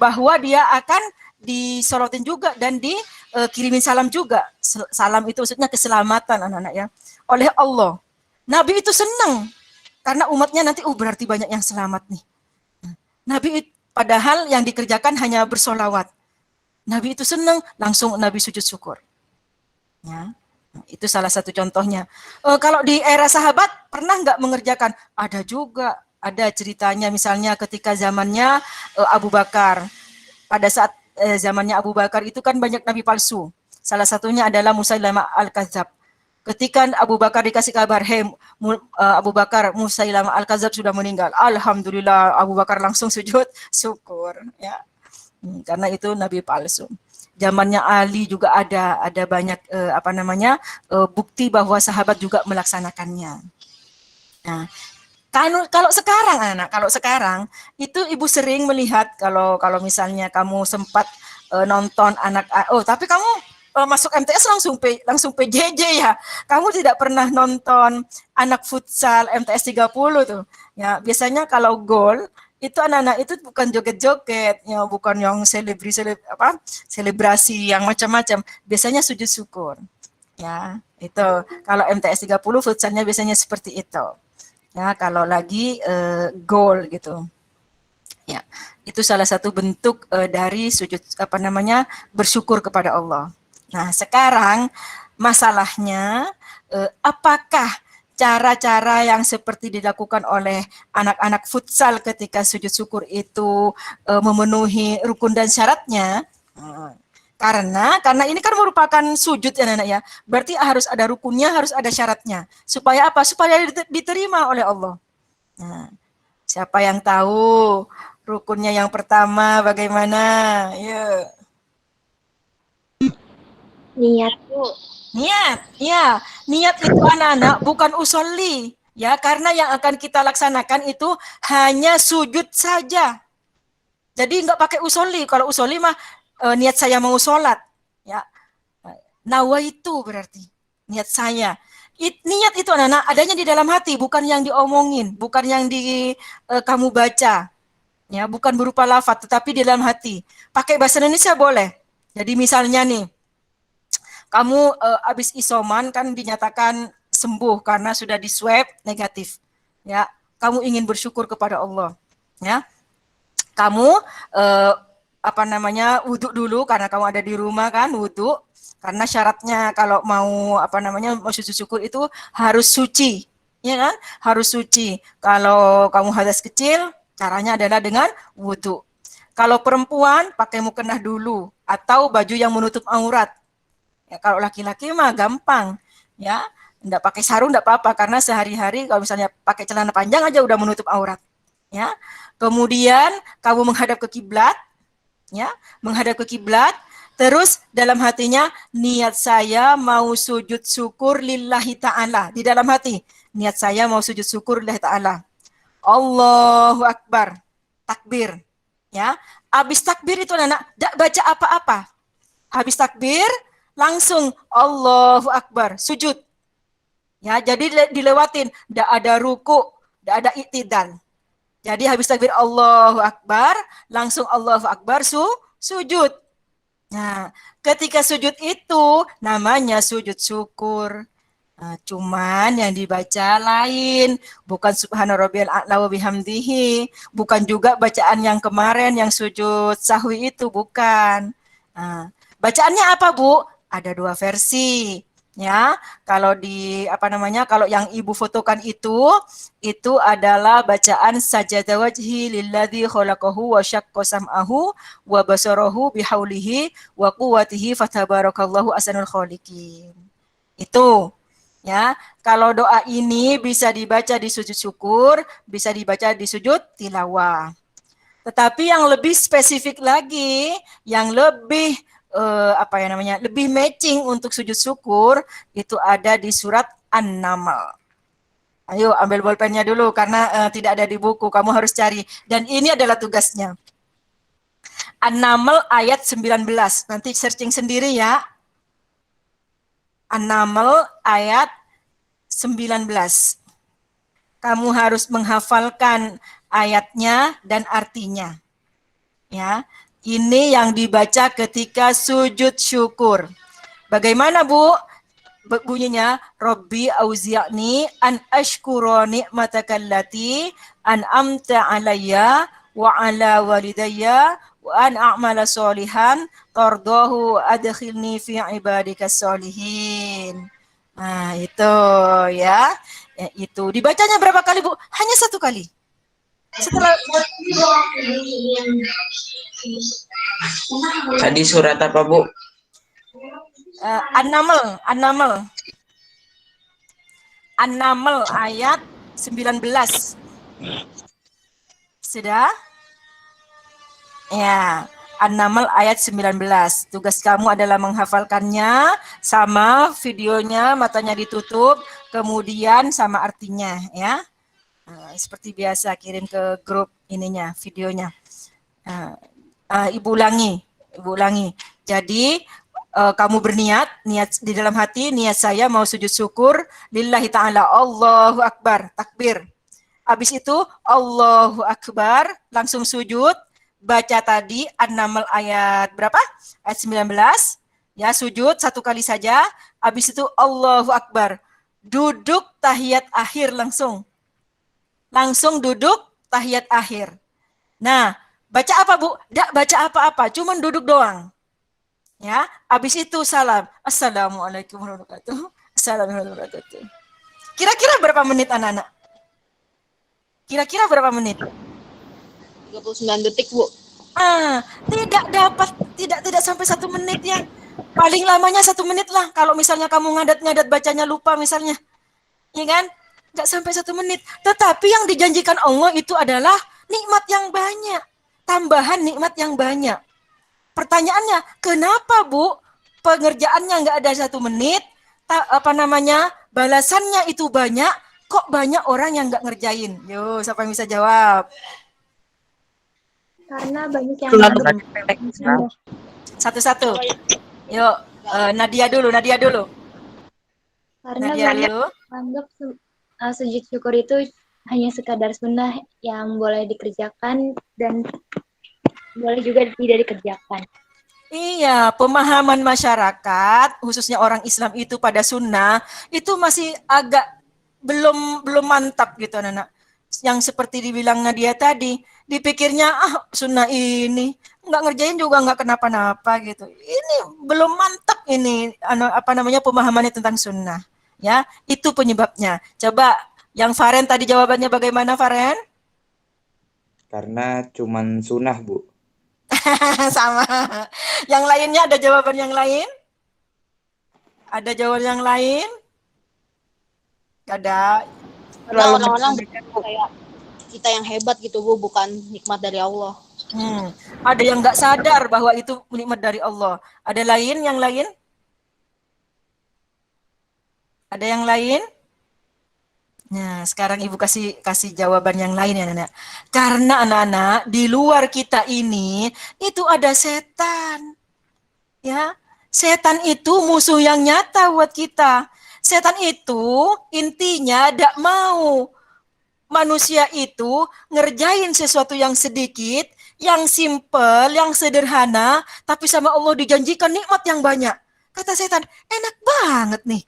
A: bahwa dia akan disolotin juga dan dikirimin salam juga. Salam itu maksudnya keselamatan anak-anak ya. Oleh Allah. Nabi itu senang karena umatnya nanti berarti banyak yang selamat nih. Nabi padahal yang dikerjakan hanya bersolawat. Nabi itu senang, langsung Nabi sujud syukur. Ya, itu salah satu contohnya. Kalau di era sahabat pernah nggak mengerjakan? Ada juga, ada ceritanya misalnya ketika zamannya Abu Bakar. Pada saat zamannya Abu Bakar itu kan banyak nabi palsu. Salah satunya adalah Musailamah Al-Kadzab. Ketika Abu Bakar dikasih kabar, Abu Bakar, Musailamah Al-Kadzab sudah meninggal. Alhamdulillah, Abu Bakar langsung sujud syukur. Ya. Karena itu nabi palsu. Zamannya Ali juga ada banyak bukti bahwa sahabat juga melaksanakannya. Nah, kalau sekarang itu ibu sering melihat kalau misalnya kamu sempat nonton tapi kamu masuk MTS langsung PJJ ya. Kamu tidak pernah nonton anak futsal MTS 30 tuh. Ya, biasanya kalau gol itu anak-anak itu bukan joget-joget, ya bukan yang selebrasi yang macam-macam. Biasanya sujud syukur. Ya, itu kalau MTS 30 futsalnya biasanya seperti itu. Ya, kalau lagi gol gitu. Ya, itu salah satu bentuk dari sujud bersyukur kepada Allah. Nah, sekarang masalahnya apakah cara-cara yang seperti dilakukan oleh anak-anak futsal ketika sujud syukur itu memenuhi rukun dan syaratnya? Karena ini kan merupakan sujud ya anak ya. Berarti harus ada rukunnya, harus ada syaratnya. Supaya apa? Supaya diterima oleh Allah. Nah, siapa yang tahu rukunnya yang pertama bagaimana? Yuk.
B: Niat, Bu.
A: Niat, ya. Niat itu anak-anak bukan usolli. Ya, karena yang akan kita laksanakan itu hanya sujud saja. Jadi enggak pakai usolli. Kalau usolli mah niat saya mau sholat. Ya, nawaitu berarti niat saya. Niat itu anak-anak adanya di dalam hati, bukan yang diomongin, bukan yang kamu baca. Ya, bukan berupa lafaz, tetapi di dalam hati. Pakai bahasa Indonesia boleh. Jadi misalnya nih, kamu habis isoman kan dinyatakan sembuh karena sudah di swab negatif. Ya, kamu ingin bersyukur kepada Allah. Ya, kamu wudhu dulu karena kamu ada di rumah kan, wudhu. Karena syaratnya kalau mau mau sujud syukur itu harus suci, ya kan? Harus suci. Kalau kamu hadas kecil, caranya adalah dengan wudhu. Kalau perempuan pakai mukena dulu atau baju yang menutup aurat. Ya, kalau laki-laki mah gampang, ya, enggak pakai sarung enggak apa-apa karena sehari-hari kalau misalnya pakai celana panjang aja udah menutup aurat, ya. Kemudian kamu menghadap ke kiblat, ya, menghadap ke kiblat. Terus dalam hatinya niat saya mau sujud syukur lillahi ta'ala. Di dalam hati niat saya mau sujud syukur lillahi ta'ala. Allahu Akbar. Takbir. Ya. Habis takbir itu anak tidak baca apa-apa. Habis takbir langsung Allahu Akbar. Sujud. Ya, jadi dilewatin. Tidak ada ruku. Tidak ada iktidal. Jadi habis takbir Allahu Akbar. Langsung Allahu Akbar sujud. Nah, ketika sujud itu namanya sujud syukur. Nah, cuman yang dibaca lain, bukan subhana rabbiyal a'la wa bihamdihi, bukan juga bacaan yang kemarin yang sujud sahwi itu, bukan. Nah, bacaannya apa, Bu? Ada 2 versi. Ya, kalau kalau yang Ibu fotokan itu adalah bacaan sajada wajhi lilladzi khalaqahu wa syaqqa sam'ahu wa basarahu bihaulihi wa quwwatihi fatabarakallahu ahsanul khaliqin. Itu, ya. Kalau doa ini bisa dibaca di sujud syukur, bisa dibaca di sujud tilawah. Tetapi yang lebih spesifik lagi, yang lebih lebih matching untuk sujud syukur itu ada di surat An-Naml. Ayo ambil bolpennya dulu karena tidak ada di buku, kamu harus cari. Dan ini adalah tugasnya. An-Naml ayat 19. Nanti searching sendiri ya. An-Naml ayat 19. Kamu harus menghafalkan ayatnya dan artinya. Ya. Ini yang dibaca ketika sujud syukur. Bagaimana, Bu? Bunyinya, Rabbi auzi'ni an ashkura ni'mataka allati an'amta alayya wa ala walidayya wa an a'mala sholihan tardahu adkhilni fi ibadikas sholihin. Nah, itu ya. Itu dibacanya berapa kali, Bu? Hanya 1 kali. Setelah
H: tadi surat apa, Bu?
A: An-Naml ayat 19. Sudah? Ya, An-Naml ayat 19. Tugas kamu adalah menghafalkannya sama videonya, matanya ditutup, kemudian sama artinya, ya. Seperti biasa kirim ke grup ininya, videonya. Ibu ulangi. Jadi kamu berniat, niat di dalam hati, niat saya mau sujud syukur lillahi ta'ala, Allahu Akbar, takbir. Habis itu Allahu Akbar, langsung sujud, baca tadi An-Naml ayat berapa? Ayat 19, ya sujud 1 kali saja, habis itu Allahu Akbar, duduk tahiyat akhir langsung duduk tahiyat akhir. Nah, baca apa, Bu? Tidak baca apa-apa, cuman duduk doang. Ya, habis itu salam. Assalamualaikum warahmatullahi wabarakatuh. Assalamualaikum warahmatullahi wabarakatuh. Kira-kira berapa menit, anak-anak? Kira-kira berapa menit?
D: 39 detik, Bu.
A: Tidak sampai 1 menit ya. Paling lamanya 1 menit lah. Kalau misalnya kamu ngadat-ngadat bacanya lupa misalnya. Iya kan? Nggak sampai 1 menit. Tetapi yang dijanjikan Allah itu adalah nikmat yang banyak. Tambahan nikmat yang banyak. Pertanyaannya, kenapa, Bu? Pengerjaannya nggak ada 1 menit, balasannya itu banyak, Kok banyak orang yang nggak ngerjain? Yo, siapa yang bisa jawab?
B: Karena banyak yang
G: Terlalu
B: anggap
G: pendek.
B: mudah.
A: Satu-satu. Yuk, Nadia dulu.
B: Karena
A: Nadia
B: banyak
A: dulu.
B: anggap sujud syukur itu hanya sekadar sunnah yang boleh dikerjakan dan boleh juga tidak dikerjakan.
A: Iya, pemahaman masyarakat, khususnya orang Islam itu pada sunnah, itu masih agak belum mantap gitu, anak-anak. Yang seperti dibilang Nadia tadi, dipikirnya sunnah ini nggak ngerjain juga nggak kenapa-napa gitu. Ini belum mantap ini, apa namanya pemahamannya tentang sunnah. Ya, itu penyebabnya. Coba yang Faren tadi jawabannya bagaimana, Faren?
C: Karena cuman sunnah, Bu.
A: Sama. Yang lainnya ada jawaban yang lain? Ada jawaban yang lain? Ada.
D: Karena orang-orang kayak kita yang hebat gitu Bu, bukan nikmat dari Allah.
A: Ada yang nggak sadar bahwa itu nikmat dari Allah. Ada lain yang lain? Ada yang lain? Nah, sekarang Ibu kasih jawaban yang lain ya, Anak. Karena anak-anak di luar kita ini itu ada setan. Ya. Setan itu musuh yang nyata buat kita. Setan itu intinya tidak mau manusia itu ngerjain sesuatu yang sedikit, yang simple, yang sederhana, tapi sama Allah dijanjikan nikmat yang banyak. Kata setan, enak banget nih.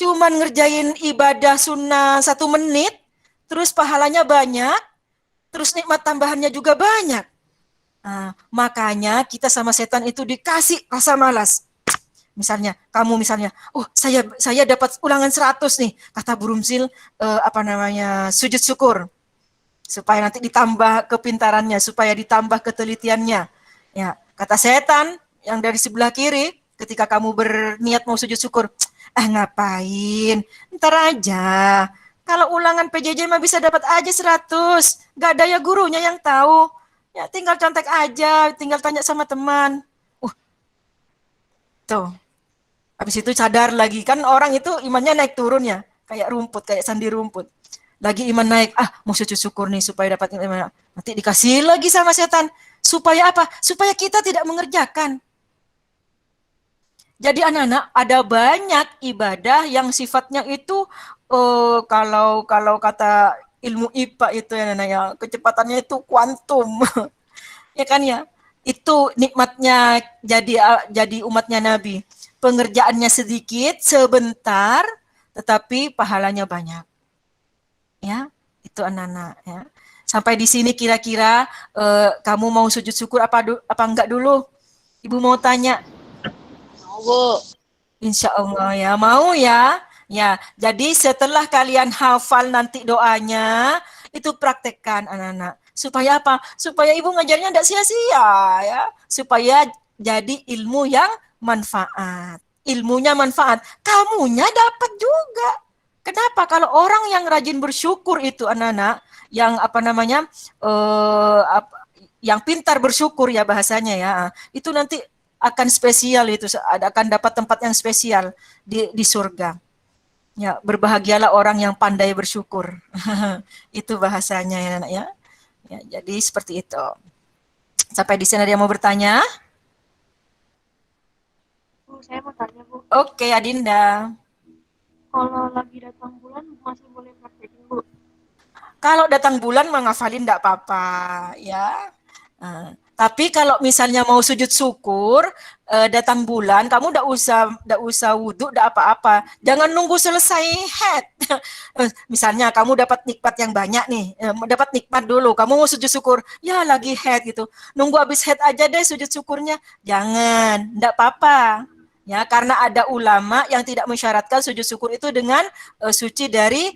A: Cuman ngerjain ibadah sunnah 1 menit, terus pahalanya banyak, terus nikmat tambahannya juga banyak. Nah, makanya kita sama setan itu dikasih rasa malas. Misalnya, kamu misalnya, saya dapat ulangan 100 nih, kata Burumsil, sujud syukur. Supaya nanti ditambah kepintarannya, supaya ditambah ketelitiannya. Ya, kata setan yang dari sebelah kiri, ketika kamu berniat mau sujud syukur, ngapain, ntar aja. Kalau ulangan PJJ mah bisa dapat aja 100, gak ada ya gurunya yang tahu. Ya tinggal contek aja, tinggal tanya sama teman. Tuh. Habis itu sadar lagi, kan orang itu imannya naik turun ya, kayak rumput, kayak sandi rumput. Lagi iman naik, mau sujud syukur nih supaya dapat iman. Nanti dikasih lagi sama setan. Supaya apa? Supaya kita tidak mengerjakan. Jadi anak-anak, ada banyak ibadah yang sifatnya itu kalau kata ilmu IPA itu ya anak ya, kecepatannya itu kuantum. Ya kan ya? Itu nikmatnya jadi umatnya Nabi. Pengerjaannya sedikit, sebentar, tetapi pahalanya banyak. Ya, itu anak-anak ya. Sampai di sini kira-kira kamu mau sujud syukur apa enggak dulu? Ibu mau tanya.
D: Mau Bu.
A: Insya Allah ya, mau ya. Ya, jadi setelah kalian hafal nanti doanya, itu praktekkan anak-anak. Supaya apa? Supaya ibu ngajarnya tidak sia-sia ya. Supaya jadi ilmu yang manfaat. Ilmunya manfaat, kamunya dapat juga. Kenapa? Kalau orang yang rajin bersyukur itu anak-anak, yang yang pintar bersyukur ya bahasanya ya, itu nanti akan spesial itu, akan dapat tempat yang spesial di surga. Ya, berbahagialah orang yang pandai bersyukur. Itu bahasanya ya, anak ya. Ya, jadi seperti itu. Sampai di sini ada yang mau bertanya?
H: Bu, saya mau tanya, Bu.
A: Oke, Adinda.
H: Kalau lagi datang bulan masih boleh praktekin, Bu?
A: Kalau datang bulan menghafalin enggak apa-apa, ya. Tapi kalau misalnya mau sujud syukur datang bulan, kamu enggak usah wudhu, enggak apa-apa. Jangan nunggu selesai haid. Misalnya kamu dapat nikmat yang banyak nih, dapat nikmat dulu, kamu mau sujud syukur, ya lagi haid gitu. Nunggu habis haid aja deh sujud syukurnya. Jangan, enggak apa-apa. Ya, karena ada ulama yang tidak mensyaratkan sujud syukur itu dengan suci dari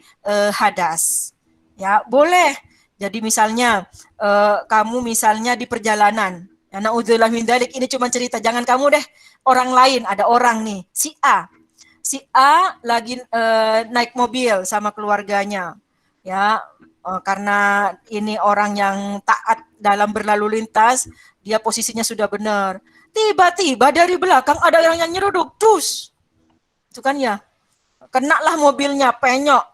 A: hadas. Ya, boleh. Jadi misalnya kamu misalnya di perjalanan, ya naudzubillah min dzalik, ini cuma cerita, jangan kamu deh, orang lain, ada orang nih, si A lagi naik mobil sama keluarganya, ya karena ini orang yang taat dalam berlalu lintas, dia posisinya sudah benar. Tiba-tiba dari belakang ada orang yang nyeruduk, terus, itu kan ya, kenalah mobilnya, penyok.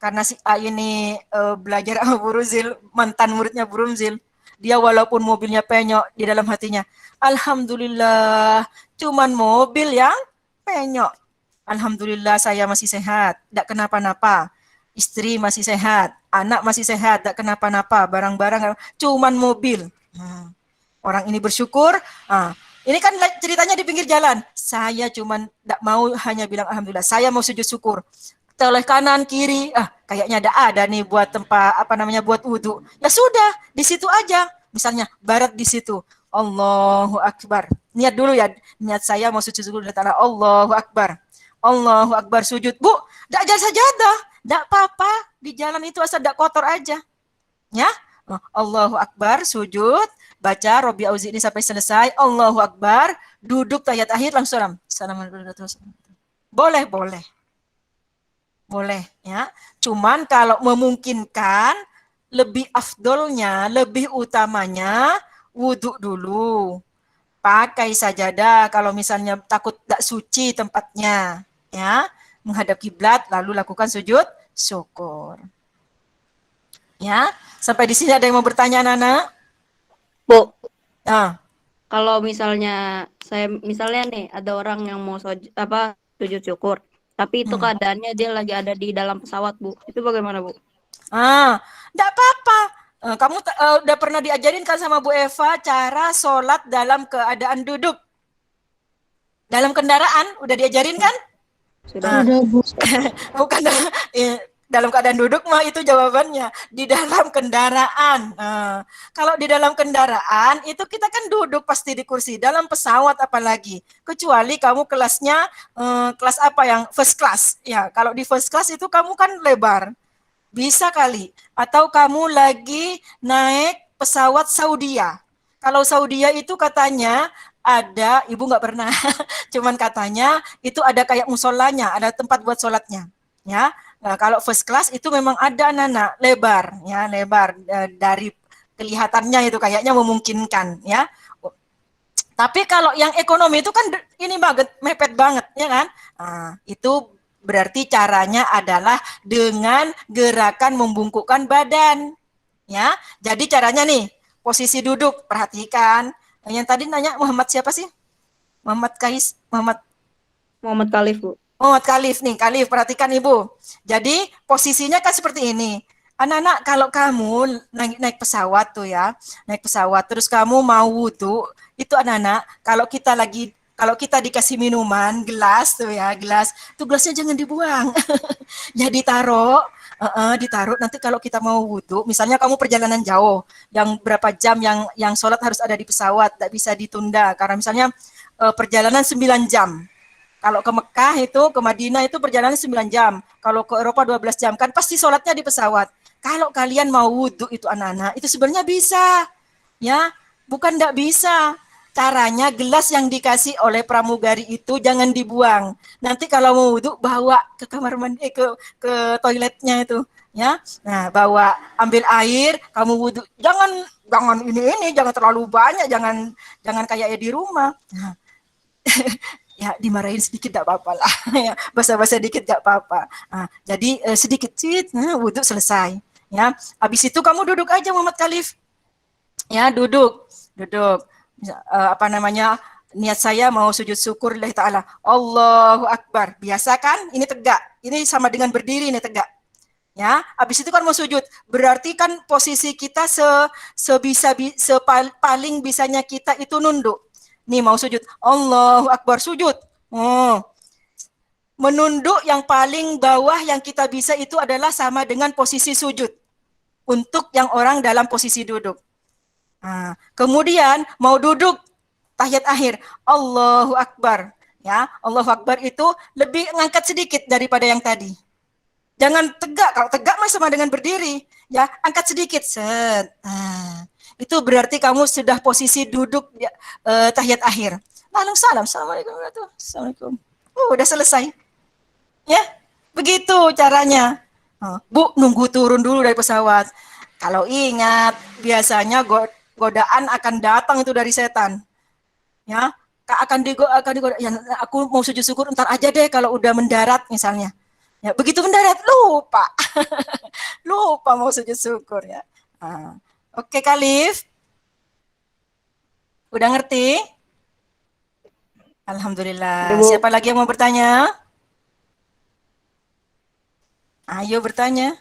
A: karena si A ini belajar sama Bu Ruzil, mantan muridnya Bu Ruzil. Dia walaupun mobilnya penyok, di dalam hatinya, alhamdulillah, cuman mobil yang penyok. Alhamdulillah saya masih sehat, tidak kenapa-napa. Istri masih sehat, anak masih sehat, tidak kenapa-napa. Barang-barang, cuman mobil. Orang ini bersyukur. Ini kan ceritanya di pinggir jalan. Saya cuman tidak mau hanya bilang alhamdulillah. Saya mau sujud syukur. Toleh kanan kiri, kayaknya ada nih buat tempat buat wudhu. Ya sudah, di situ aja. Misalnya barat di situ. Allahu Akbar. Niat dulu ya. Niat saya mau sujud syukur kepada Allah. Allahu Akbar. Allahu Akbar sujud. Bu, tidak jadi sajadah. Tidak apa-apa. Di jalan itu asal tidak kotor aja. Ya. Allahu Akbar sujud. Baca Robbi Auzi'ni sampai selesai. Allahu Akbar. Duduk tahiyat akhir langsung Assalamualaikum. Boleh. Boleh ya. Cuman kalau memungkinkan lebih afdolnya, lebih utamanya wudhu dulu. Pakai sajadah kalau misalnya takut tak suci tempatnya, ya. Menghadap kiblat lalu lakukan sujud syukur. Ya, sampai di sini ada yang mau bertanya, Nana?
G: Bu,
D: Kalau misalnya nih ada orang yang mau sujud syukur, tapi itu keadaannya dia lagi ada di dalam pesawat, Bu. Itu bagaimana, Bu?
A: Enggak apa-apa. Kamu udah pernah diajarin kan sama Bu Eva cara sholat dalam keadaan duduk? Dalam kendaraan udah diajarin kan?
G: Sudah.
F: Bu.
A: Bukan dalam keadaan duduk mah itu jawabannya. Di dalam kendaraan. Kalau di dalam kendaraan itu kita kan duduk pasti di kursi. Dalam pesawat apalagi. Kecuali kamu kelasnya kelas apa yang first class. Ya, kalau di first class itu kamu kan lebar. Bisa kali. Atau kamu lagi naik pesawat Saudia. Kalau Saudia itu katanya ada, ibu nggak pernah, cuman katanya itu ada kayak musolanya, ada tempat buat sholatnya. Ya, nah, kalau first class itu memang ada Nana, lebar, ya lebar dari kelihatannya itu kayaknya memungkinkan, ya. Tapi kalau yang ekonomi itu kan ini banget, mepet banget, ya kan? Itu berarti caranya adalah dengan gerakan membungkukkan badan, ya. Jadi caranya nih, posisi duduk, perhatikan. Yang tadi nanya Muhammad siapa sih? Muhammad
G: Khalif, Bu.
A: Muhammad Khalif nih, Khalif, perhatikan Ibu. Jadi posisinya kan seperti ini. Anak-anak, kalau kamu naik pesawat tuh ya, naik pesawat, terus kamu mau wudhu, itu anak-anak, kalau kita dikasih minuman, gelas tuh ya, tuh gelasnya jangan dibuang. Ya ditaruh, nanti kalau kita mau wudhu, misalnya kamu perjalanan jauh, yang berapa jam yang sholat harus ada di pesawat, tidak bisa ditunda, karena misalnya perjalanan 9 jam. Kalau ke Mekah itu, ke Madinah itu perjalanan 9 jam. Kalau ke Eropa 12 jam, kan pasti sholatnya di pesawat. Kalau kalian mau wudhu itu anak-anak, itu sebenarnya bisa. Ya, bukan tidak bisa. Caranya gelas yang dikasih oleh pramugari itu jangan dibuang. Nanti kalau mau wudhu, bawa ke kamar mandi, ke toiletnya itu. Ya, nah bawa, ambil air, kamu wudhu. Jangan ini, jangan terlalu banyak, jangan kayak di rumah. Nah, ya dimarahin sedikit tidak apa-apa lah, ya basa-basa dikit tidak apa-apa. Jadi sedikit wudhu selesai. Ya, habis itu kamu duduk aja Muhammad Khalif. Ya duduk. Niat saya mau sujud syukur lillahi ta'ala. Allahu Akbar. Biasa kan? Ini tegak. Ini sama dengan berdiri ini tegak. Ya, habis itu kan mau sujud. Berarti kan posisi kita paling bisanya kita itu nunduk. Nih mau sujud, Allahu Akbar sujud. Menunduk yang paling bawah yang kita bisa itu adalah sama dengan posisi sujud. Untuk yang orang dalam posisi duduk. Kemudian mau duduk tahiyat akhir, Allahu Akbar. Ya, Allahu Akbar itu lebih ngangkat sedikit daripada yang tadi. Jangan tegak, kalau tegak mah sama dengan berdiri. Ya, angkat sedikit. Set. Itu berarti kamu sudah posisi duduk tahiyat akhir. Lalu salam, assalamualaikum warahmatullahi wabarakatuh. Assalamualaikum. Udah selesai. Ya, begitu caranya. Bu, nunggu turun dulu dari pesawat. Kalau ingat, biasanya godaan akan datang itu dari setan. Ya, akan digoda. Ya, aku mau sujud syukur ntar aja deh kalau udah mendarat misalnya. Ya, begitu mendarat lupa. Lupa mau sujud syukur ya. Oke, Kalif. Udah ngerti? Alhamdulillah.
G: Bu.
A: Siapa lagi yang mau bertanya? Ayo bertanya.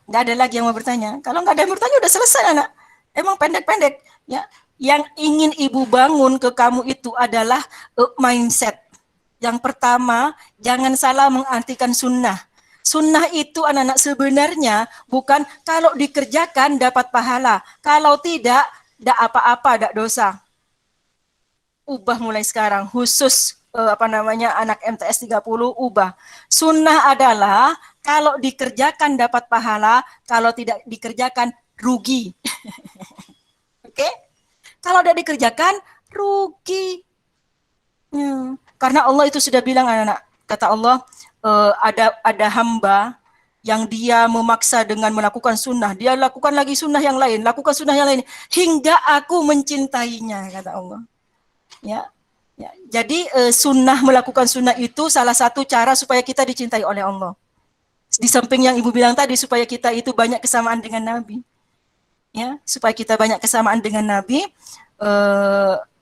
A: Nggak ada lagi yang mau bertanya. Kalau nggak ada yang bertanya udah selesai anak. Emang pendek-pendek. Ya, yang ingin ibu bangun ke kamu itu adalah mindset. Yang pertama, jangan salah mengartikan sunnah. Sunnah itu anak-anak sebenarnya bukan kalau dikerjakan dapat pahala. Kalau tidak apa-apa, tidak dosa. Ubah mulai sekarang, khusus anak MTS 30, ubah. Sunnah adalah kalau dikerjakan dapat pahala, kalau tidak dikerjakan rugi. Oke? Kalau tidak dikerjakan, rugi. Karena Allah itu sudah bilang anak-anak, kata Allah, ada hamba yang dia memaksa dengan melakukan sunnah, dia lakukan lagi sunnah yang lain, lakukan sunnah yang lain, hingga aku mencintainya, kata Allah. Ya, jadi sunnah, melakukan sunnah itu salah satu cara supaya kita dicintai oleh Allah. Di samping yang ibu bilang tadi, supaya kita itu banyak kesamaan dengan Nabi. Ya, supaya kita banyak kesamaan dengan Nabi.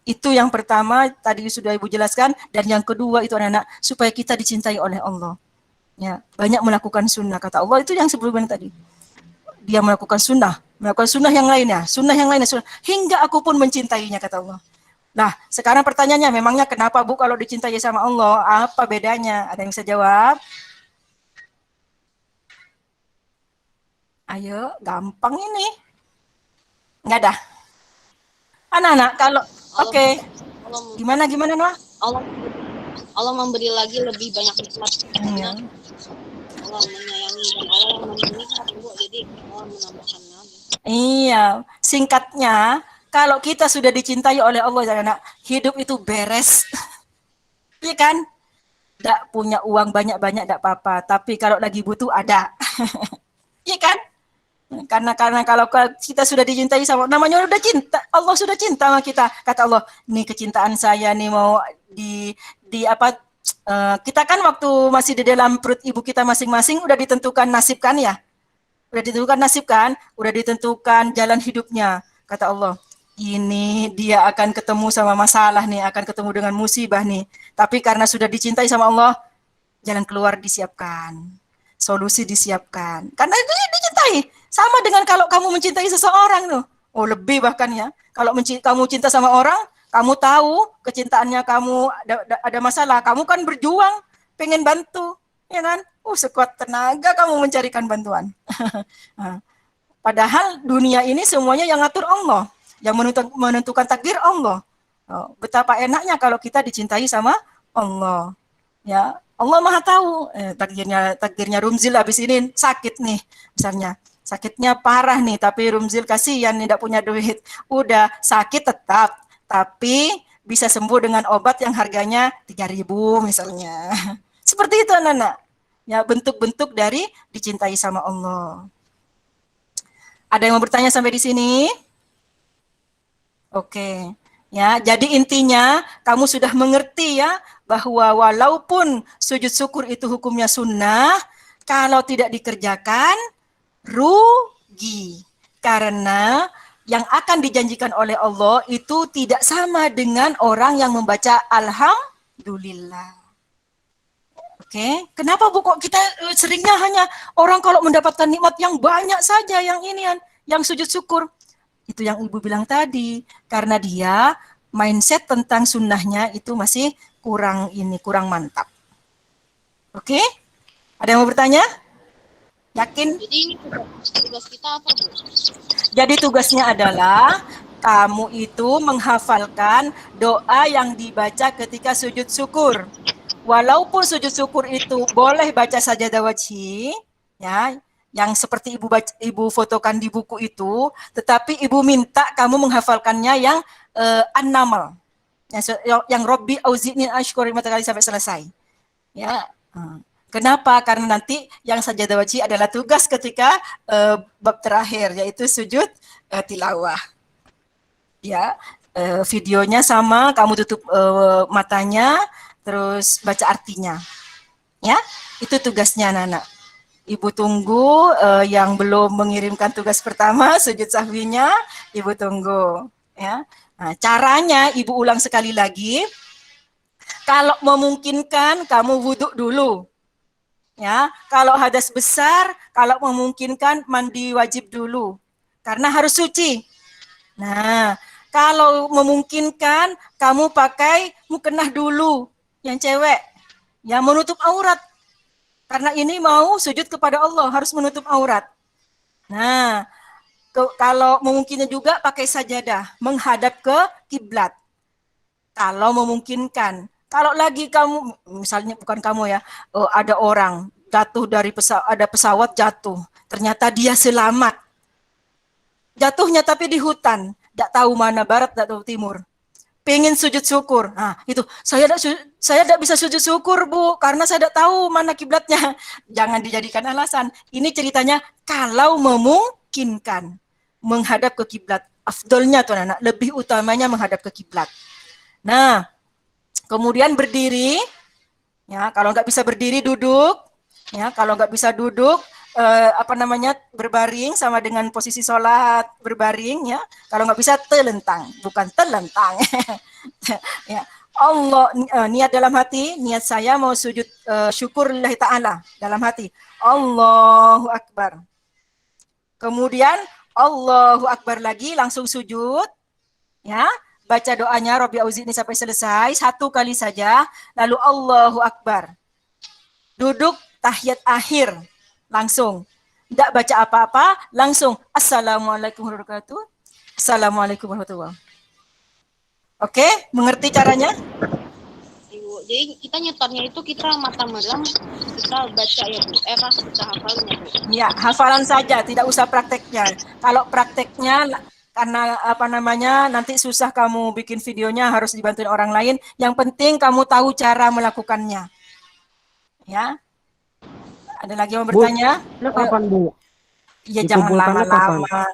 A: Itu yang pertama tadi sudah ibu jelaskan, dan yang kedua itu anak-anak supaya kita dicintai oleh Allah. Ya, banyak melakukan sunnah, kata Allah itu yang sebelumnya tadi. Dia melakukan sunnah yang lainnya, hingga aku pun mencintainya, kata Allah. Nah, sekarang pertanyaannya, memangnya kenapa Bu kalau dicintai sama Allah? Apa bedanya? Ada yang bisa jawab? Ayo, gampang ini. Enggak ada. Anak-anak, kalau oke. Gimana Noah?
D: Allah memberi lagi lebih banyak nikmat.
A: Iya.
D: Allah menyayangi dan Allah memberi nikmat, Bu. Jadi Allah menambahkan lagi.
A: Iya, singkatnya, kalau kita sudah dicintai oleh Allah, anak-anak, hidup itu beres. Iya kan? Tidak punya uang banyak-banyak, tidak apa-apa. Tapi kalau lagi butuh, ada. Iya kan? Karena kalau kita sudah dicintai sama, namanya udah cinta, Allah sudah cinta sama kita. Kata Allah, nih kecintaan saya nih mau kita kan waktu masih di dalam perut ibu kita masing-masing udah ditentukan nasib kan ya? Udah ditentukan nasib kan? Udah ditentukan jalan hidupnya. Kata Allah, ini dia akan ketemu sama masalah nih, akan ketemu dengan musibah nih. Tapi karena sudah dicintai sama Allah, jalan keluar disiapkan. Solusi disiapkan. Karena dia dicintai. Sama dengan kalau kamu mencintai seseorang tuh. Oh, lebih bahkan ya. Kalau kamu cinta sama orang, kamu tahu kecintaannya kamu ada masalah, kamu kan berjuang, pengen bantu, ya kan? Sekuat tenaga kamu mencarikan bantuan. Padahal dunia ini semuanya yang ngatur Allah, yang menentukan takdir Allah. Betapa enaknya kalau kita dicintai sama Allah. Ya, Allah Maha tahu. Takdirnya Rumzil habis ini sakit nih, misalnya. Sakitnya parah nih, tapi Rumzil kasihan tidak punya duit. Udah sakit tetap, tapi bisa sembuh dengan obat yang harganya 3.000 misalnya. Seperti itu anak-anak. Ya, bentuk-bentuk dari dicintai sama Allah. Ada yang mau bertanya sampai di sini? Oke. Ya, jadi intinya kamu sudah mengerti ya bahwa walaupun sujud syukur itu hukumnya sunnah, kalau tidak dikerjakan rugi. Karena yang akan dijanjikan oleh Allah itu tidak sama dengan orang yang membaca alhamdulillah. Oke, kenapa Bu kok kita seringnya hanya orang kalau mendapatkan nikmat yang banyak saja yang sujud syukur. Itu yang Ibu bilang tadi, karena dia mindset tentang sunnahnya itu masih kurang mantap. Oke? Ada yang mau bertanya? Yakin?
D: Jadi ini tugas kita apa, Bu?
A: Jadi tugasnya adalah kamu itu menghafalkan doa yang dibaca ketika sujud syukur. Walaupun sujud syukur itu boleh baca sajadah wajhi, ya, yang seperti ibu fotokan di buku itu, tetapi ibu minta kamu menghafalkannya yang an-naml, yang Robbi auzi'ni ashkur 5 kali sampai selesai. Ya. Kenapa? Karena nanti yang sajadah wajhi adalah tugas ketika bab terakhir, yaitu sujud tilawah. Ya, videonya sama, kamu tutup matanya, terus baca artinya. Ya, itu tugasnya anak-anak. Ibu tunggu yang belum mengirimkan tugas pertama sujud sahwinya, Ibu tunggu. Ya, nah, caranya Ibu ulang sekali lagi. Kalau memungkinkan kamu wudhu dulu. Ya, kalau hadas besar, kalau memungkinkan mandi wajib dulu. Karena harus suci. Nah, kalau memungkinkan kamu pakai mukenah dulu yang cewek. Yang menutup aurat. Karena ini mau sujud kepada Allah, harus menutup aurat. Nah, kalau memungkinkan juga pakai sajadah, menghadap ke kiblat. Kalau memungkinkan. Kalau lagi kamu, misalnya bukan kamu ya, ada orang jatuh dari ada pesawat jatuh, ternyata dia selamat. Jatuhnya tapi di hutan, tidak tahu mana barat, tidak tahu timur. Pengen sujud syukur. Nah, itu saya tidak bisa sujud syukur, Bu, karena saya tidak tahu mana kiblatnya. Jangan dijadikan alasan. Ini ceritanya kalau memungkinkan menghadap ke kiblat. Afdolnya tuh anak, lebih utamanya menghadap ke kiblat. Nah, kemudian berdiri. Ya, kalau nggak bisa berdiri duduk. Ya, kalau nggak bisa duduk berbaring sama dengan posisi sholat berbaring ya. Kalau nggak bisa telentang, bukan telentang. Ya. Allah niat dalam hati, niat saya mau sujud syukur lillahi ta'ala dalam hati. Allahu Akbar. Kemudian Allahu Akbar lagi, langsung sujud. Ya, baca doanya Rabbi Auzi'ni sampai selesai, 1 kali saja, lalu Allahu Akbar. Duduk tahiyat akhir. Langsung. Tidak baca apa-apa, langsung. Assalamualaikum warahmatullahi wabarakatuh. Assalamualaikum warahmatullahi wabarakatuh. Oke, mengerti caranya?
D: Ibu, jadi kita nyetornya itu kita mata merem, kita baca ya Bu. Kita hafalnya Bu.
A: Ya, hafalan saja, tidak usah prakteknya. Kalau prakteknya, karena nanti susah kamu bikin videonya, harus dibantuin orang lain. Yang penting kamu tahu cara melakukannya. Ya. Ada lagi yang mau bertanya?
I: Kapan, Bu?
A: Ya, jangan lama-lama.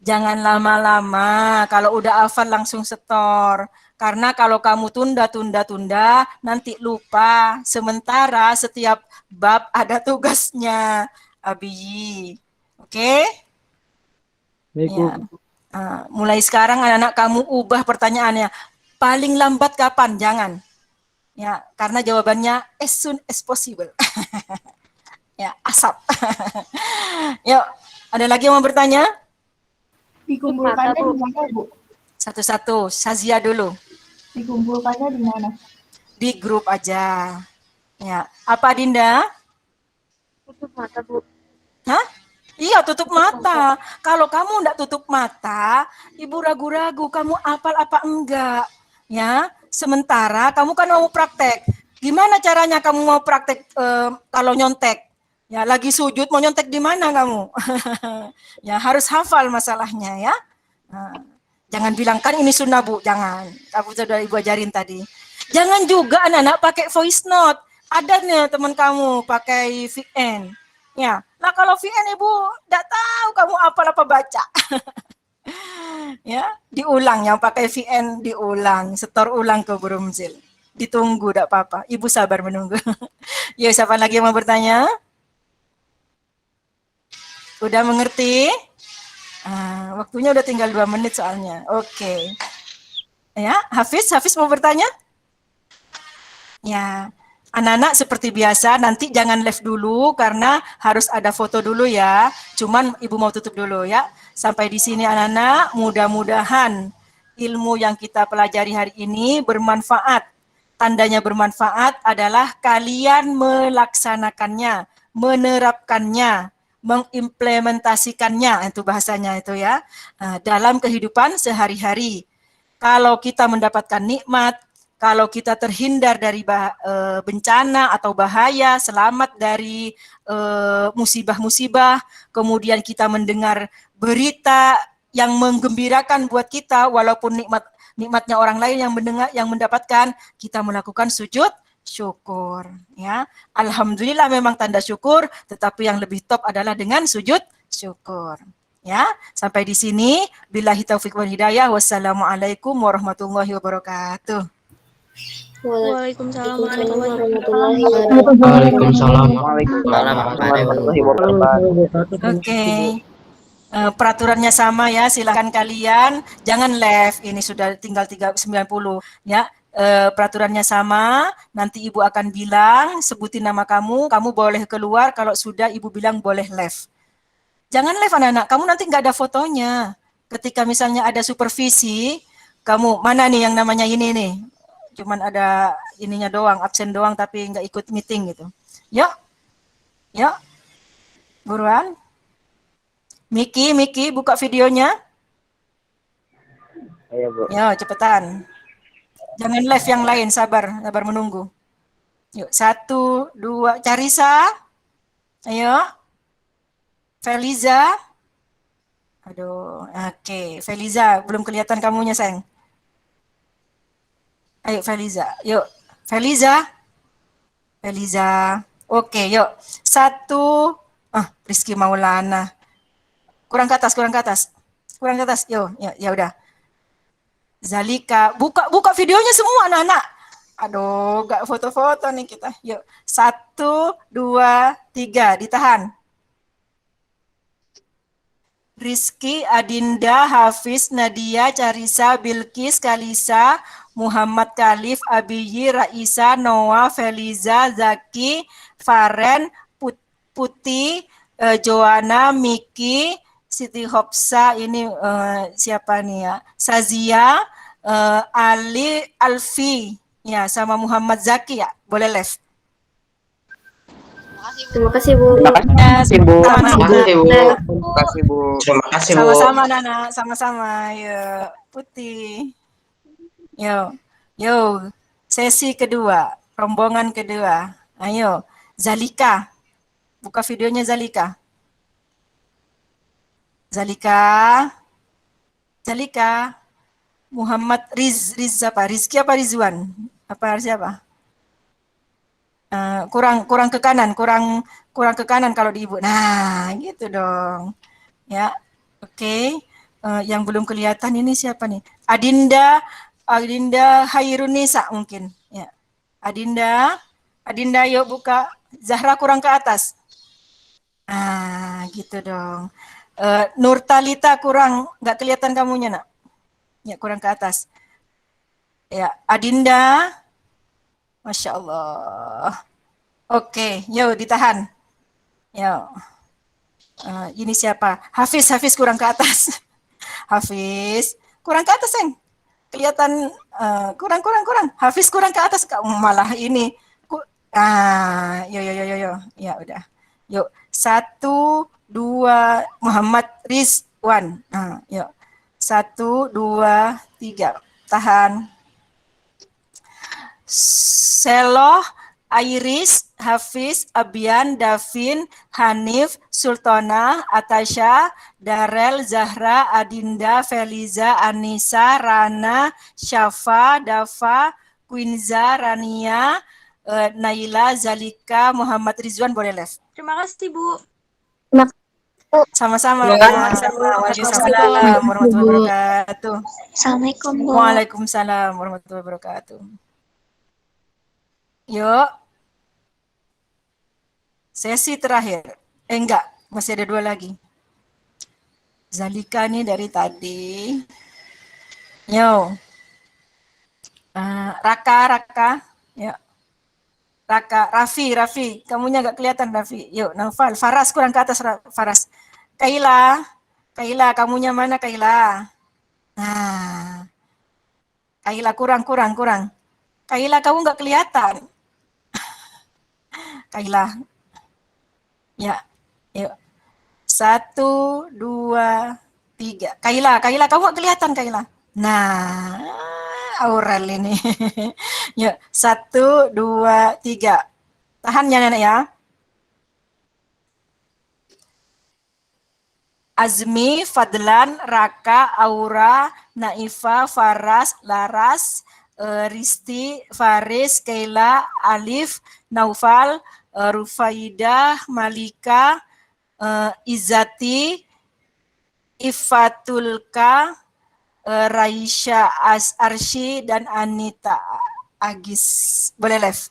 A: Jangan lama-lama. Kalau udah hafal langsung setor. Karena kalau kamu tunda, nanti lupa. Sementara setiap bab ada tugasnya. Abi. Oke? Ya. Mulai sekarang anak-anak kamu ubah pertanyaannya. Paling lambat kapan? Jangan. Ya, karena jawabannya as soon as possible. Ya, asap. Yuk, ada lagi yang mau bertanya?
E: Dikumpulkannya di mana, Bu?
A: Satu-satu, Sazia dulu.
E: Dikumpulkannya di mana?
A: Di grup aja. Ya, apa Dinda?
H: Tutup mata, Bu.
A: Hah? Iya, tutup mata. Kalau kamu enggak tutup mata, Ibu ragu-ragu kamu hafal apa enggak. Ya, sementara kamu kan mau praktek. Gimana caranya kamu mau praktek kalau nyontek? Ya, lagi sujud mau nyontek di mana kamu? Ya, harus hafal masalahnya ya. Nah, jangan bilang kan ini sunnah Bu, jangan. Aku sudah Ibu ajarin tadi. Jangan juga anak-anak pakai voice note. Ada nih teman kamu pakai VN. Ya, nah kalau VN Ibu enggak tahu kamu apa baca. Ya, diulang yang pakai VN diulang, setor ulang ke Burumzil. Ditunggu enggak apa-apa. Ibu sabar menunggu. Ya, siapa lagi yang mau bertanya? Udah mengerti? Waktunya udah tinggal 2 menit soalnya. Oke. Ya, Hafiz mau bertanya? Ya, anak-anak seperti biasa, nanti jangan live dulu karena harus ada foto dulu ya. Cuman Ibu mau tutup dulu ya. Sampai di sini anak-anak, mudah-mudahan ilmu yang kita pelajari hari ini bermanfaat. Tandanya bermanfaat adalah kalian melaksanakannya, menerapkannya, mengimplementasikannya, itu bahasanya itu ya, dalam kehidupan sehari-hari. Kalau kita mendapatkan nikmat, kalau kita terhindar dari bencana atau bahaya, selamat dari musibah-musibah, kemudian kita mendengar berita yang menggembirakan buat kita, walaupun nikmatnya orang lain yang mendengar, yang mendapatkan, kita melakukan sujud syukur ya. Alhamdulillah memang tanda syukur, tetapi yang lebih top adalah dengan sujud syukur ya. Sampai di sini, billahi taufiq wal hidayah. Wassalamualaikum warahmatullahi wabarakatuh.
H: Waalaikumsalam warahmatullahi
G: warahmatullahi
H: wabarakatuh.
I: Waalaikumsalam
C: warahmatullahi wabarakatuh.
A: Oke. Peraturannya sama ya, silakan kalian jangan live, ini sudah tinggal 390 ya. Peraturannya sama, nanti ibu akan bilang, sebutin nama kamu boleh keluar, kalau sudah ibu bilang boleh live. Jangan live anak-anak, kamu nanti nggak ada fotonya. Ketika misalnya ada supervisi, kamu mana nih yang namanya ini nih, cuman ada ininya doang, absen doang tapi nggak ikut meeting gitu. Yuk, yuk, buruan. Miki, buka videonya.
C: Ayo, Bu.
A: Yo, cepetan. Jangan live yang lain, sabar menunggu. Yuk, 1, 2, Carisa. Ayo. Feliza. Aduh, oke. Feliza, belum kelihatan kamunya, sayang. Ayo, Feliza. Yuk, Feliza. Oke, yuk. 1, Rizky Maulana. Kurang ke atas. Yo, ya udah. Zalika, buka videonya semua anak-anak. Aduh, gak foto-foto nih kita. Yuk, 1, 2, 3, ditahan. Rizky, Adinda, Hafiz, Nadia, Carisa, Bilkis, Kalisa, Muhammad Khalif, Abiyi, Raisa, Noah, Feliza, Zaki, Faren, Putih, Joanna, Miki, Siti Hopsa, ini siapa nih ya? Sazia, Ali, Alfi, ya, sama Muhammad Zaki ya, boleh live.
G: Terima kasih, Bu.
C: Terima kasih, Bu.
I: Terima kasih, Bu.
A: Sama-sama, Nana, sama-sama. Yuk, Putih. Yo, sesi kedua, rombongan kedua. Ayo, Zalika, buka videonya Zalika. Muhammad apa? Rizky apa Rizwan? Apa siapa? Kurang ke kanan, kurang ke kanan kalau di ibu. Nah, gitu dong. Ya, oke. Yang belum kelihatan ini siapa nih? Adinda Hairunisa mungkin. Ya, Adinda, yuk buka. Zahra kurang ke atas. Gitu dong. Nurtalita kurang, nggak kelihatan kamunya nak. Ya, kurang ke atas. Ya, Adinda. Masya Allah. Oke, yuk ditahan. Yuk. Ini siapa? Hafiz kurang ke atas. Hafiz, kurang ke atas, Seng. Kelihatan kurang. Hafiz kurang ke atas, malah ini. Yo. Ya udah. Yuk, 1, 2, Muhammad Rizwan. Yuk. 1, 2, 3. Tahan. Seloh, Iris, Hafiz, Abian, Davin, Hanif, Sultana, Atasha, Darel, Zahra, Adinda, Feliza, Anissa, Rana, Syafa, Dafa, Quinza, Rania, Naila, Zalika, Muhammad Rizwan, boleh live.
H: Terima kasih, Bu.
A: Sama-sama.
F: Waalaikumsalam
A: warahmatullahi wabarakatuh.
B: Assalamualaikum, Bu.
A: Waalaikumsalam warahmatullahi wabarakatuh. Yuk. Sesi terakhir. Enggak, masih ada 2 lagi. Zalika nih dari tadi. Yo. Raka. Ya. Raka, Raffi, kamunya agak kelihatan Raffi. Yuk, Naufal, Faras kurang ke atas, Faras. Kaila, kamunya mana Kaila? Nah, Kaila kurang. Kaila, kamu nggak kelihatan. Kaila, ya, yuk. 1, 2, 3. Kaila, kamu nggak kelihatan Kaila. Nah, Aurel ini. Yuk, 1, 2, 3. Tahan ya nenek ya. Azmi, Fadlan, Raka, Aura, Naifa, Faras, Laras, Risti, Faris, Kaila, Alif, Naufal, Rufaidah, Malika, Izati, Ifatulka, Raisya, Arsy, dan Anita. Agis. Boleh live?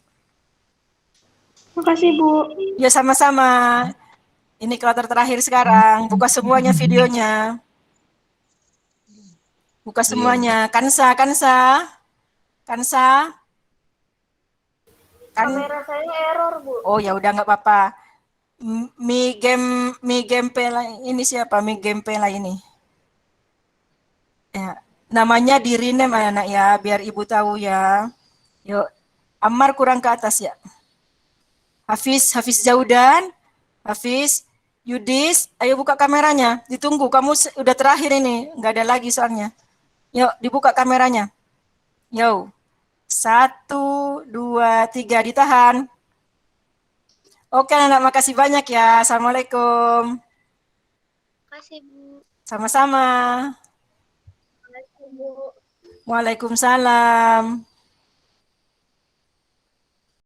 H: Makasih, Bu.
A: Ya sama-sama. Ini kloter terakhir sekarang. Buka semuanya videonya. Buka semuanya. Kansa, Kansa. Kansa.
H: Kamera saya error, Bu.
A: Oh ya udah nggak apa-apa. Mi game ini siapa? Mi game ini. Ya, namanya di rename anak ya, biar ibu tahu ya. Yuk, Ammar kurang ke atas ya. Hafiz Jaudan, Hafiz, Yudis, ayo buka kameranya. Ditunggu, kamu udah terakhir ini, nggak ada lagi soalnya. Yuk, dibuka kameranya. Yuk, 1, 2, 3, ditahan. Oke anak, makasih banyak ya. Assalamualaikum.
B: Makasih, Bu.
A: Sama-sama.
B: Makasih, Bu.
A: Waalaikumsalam.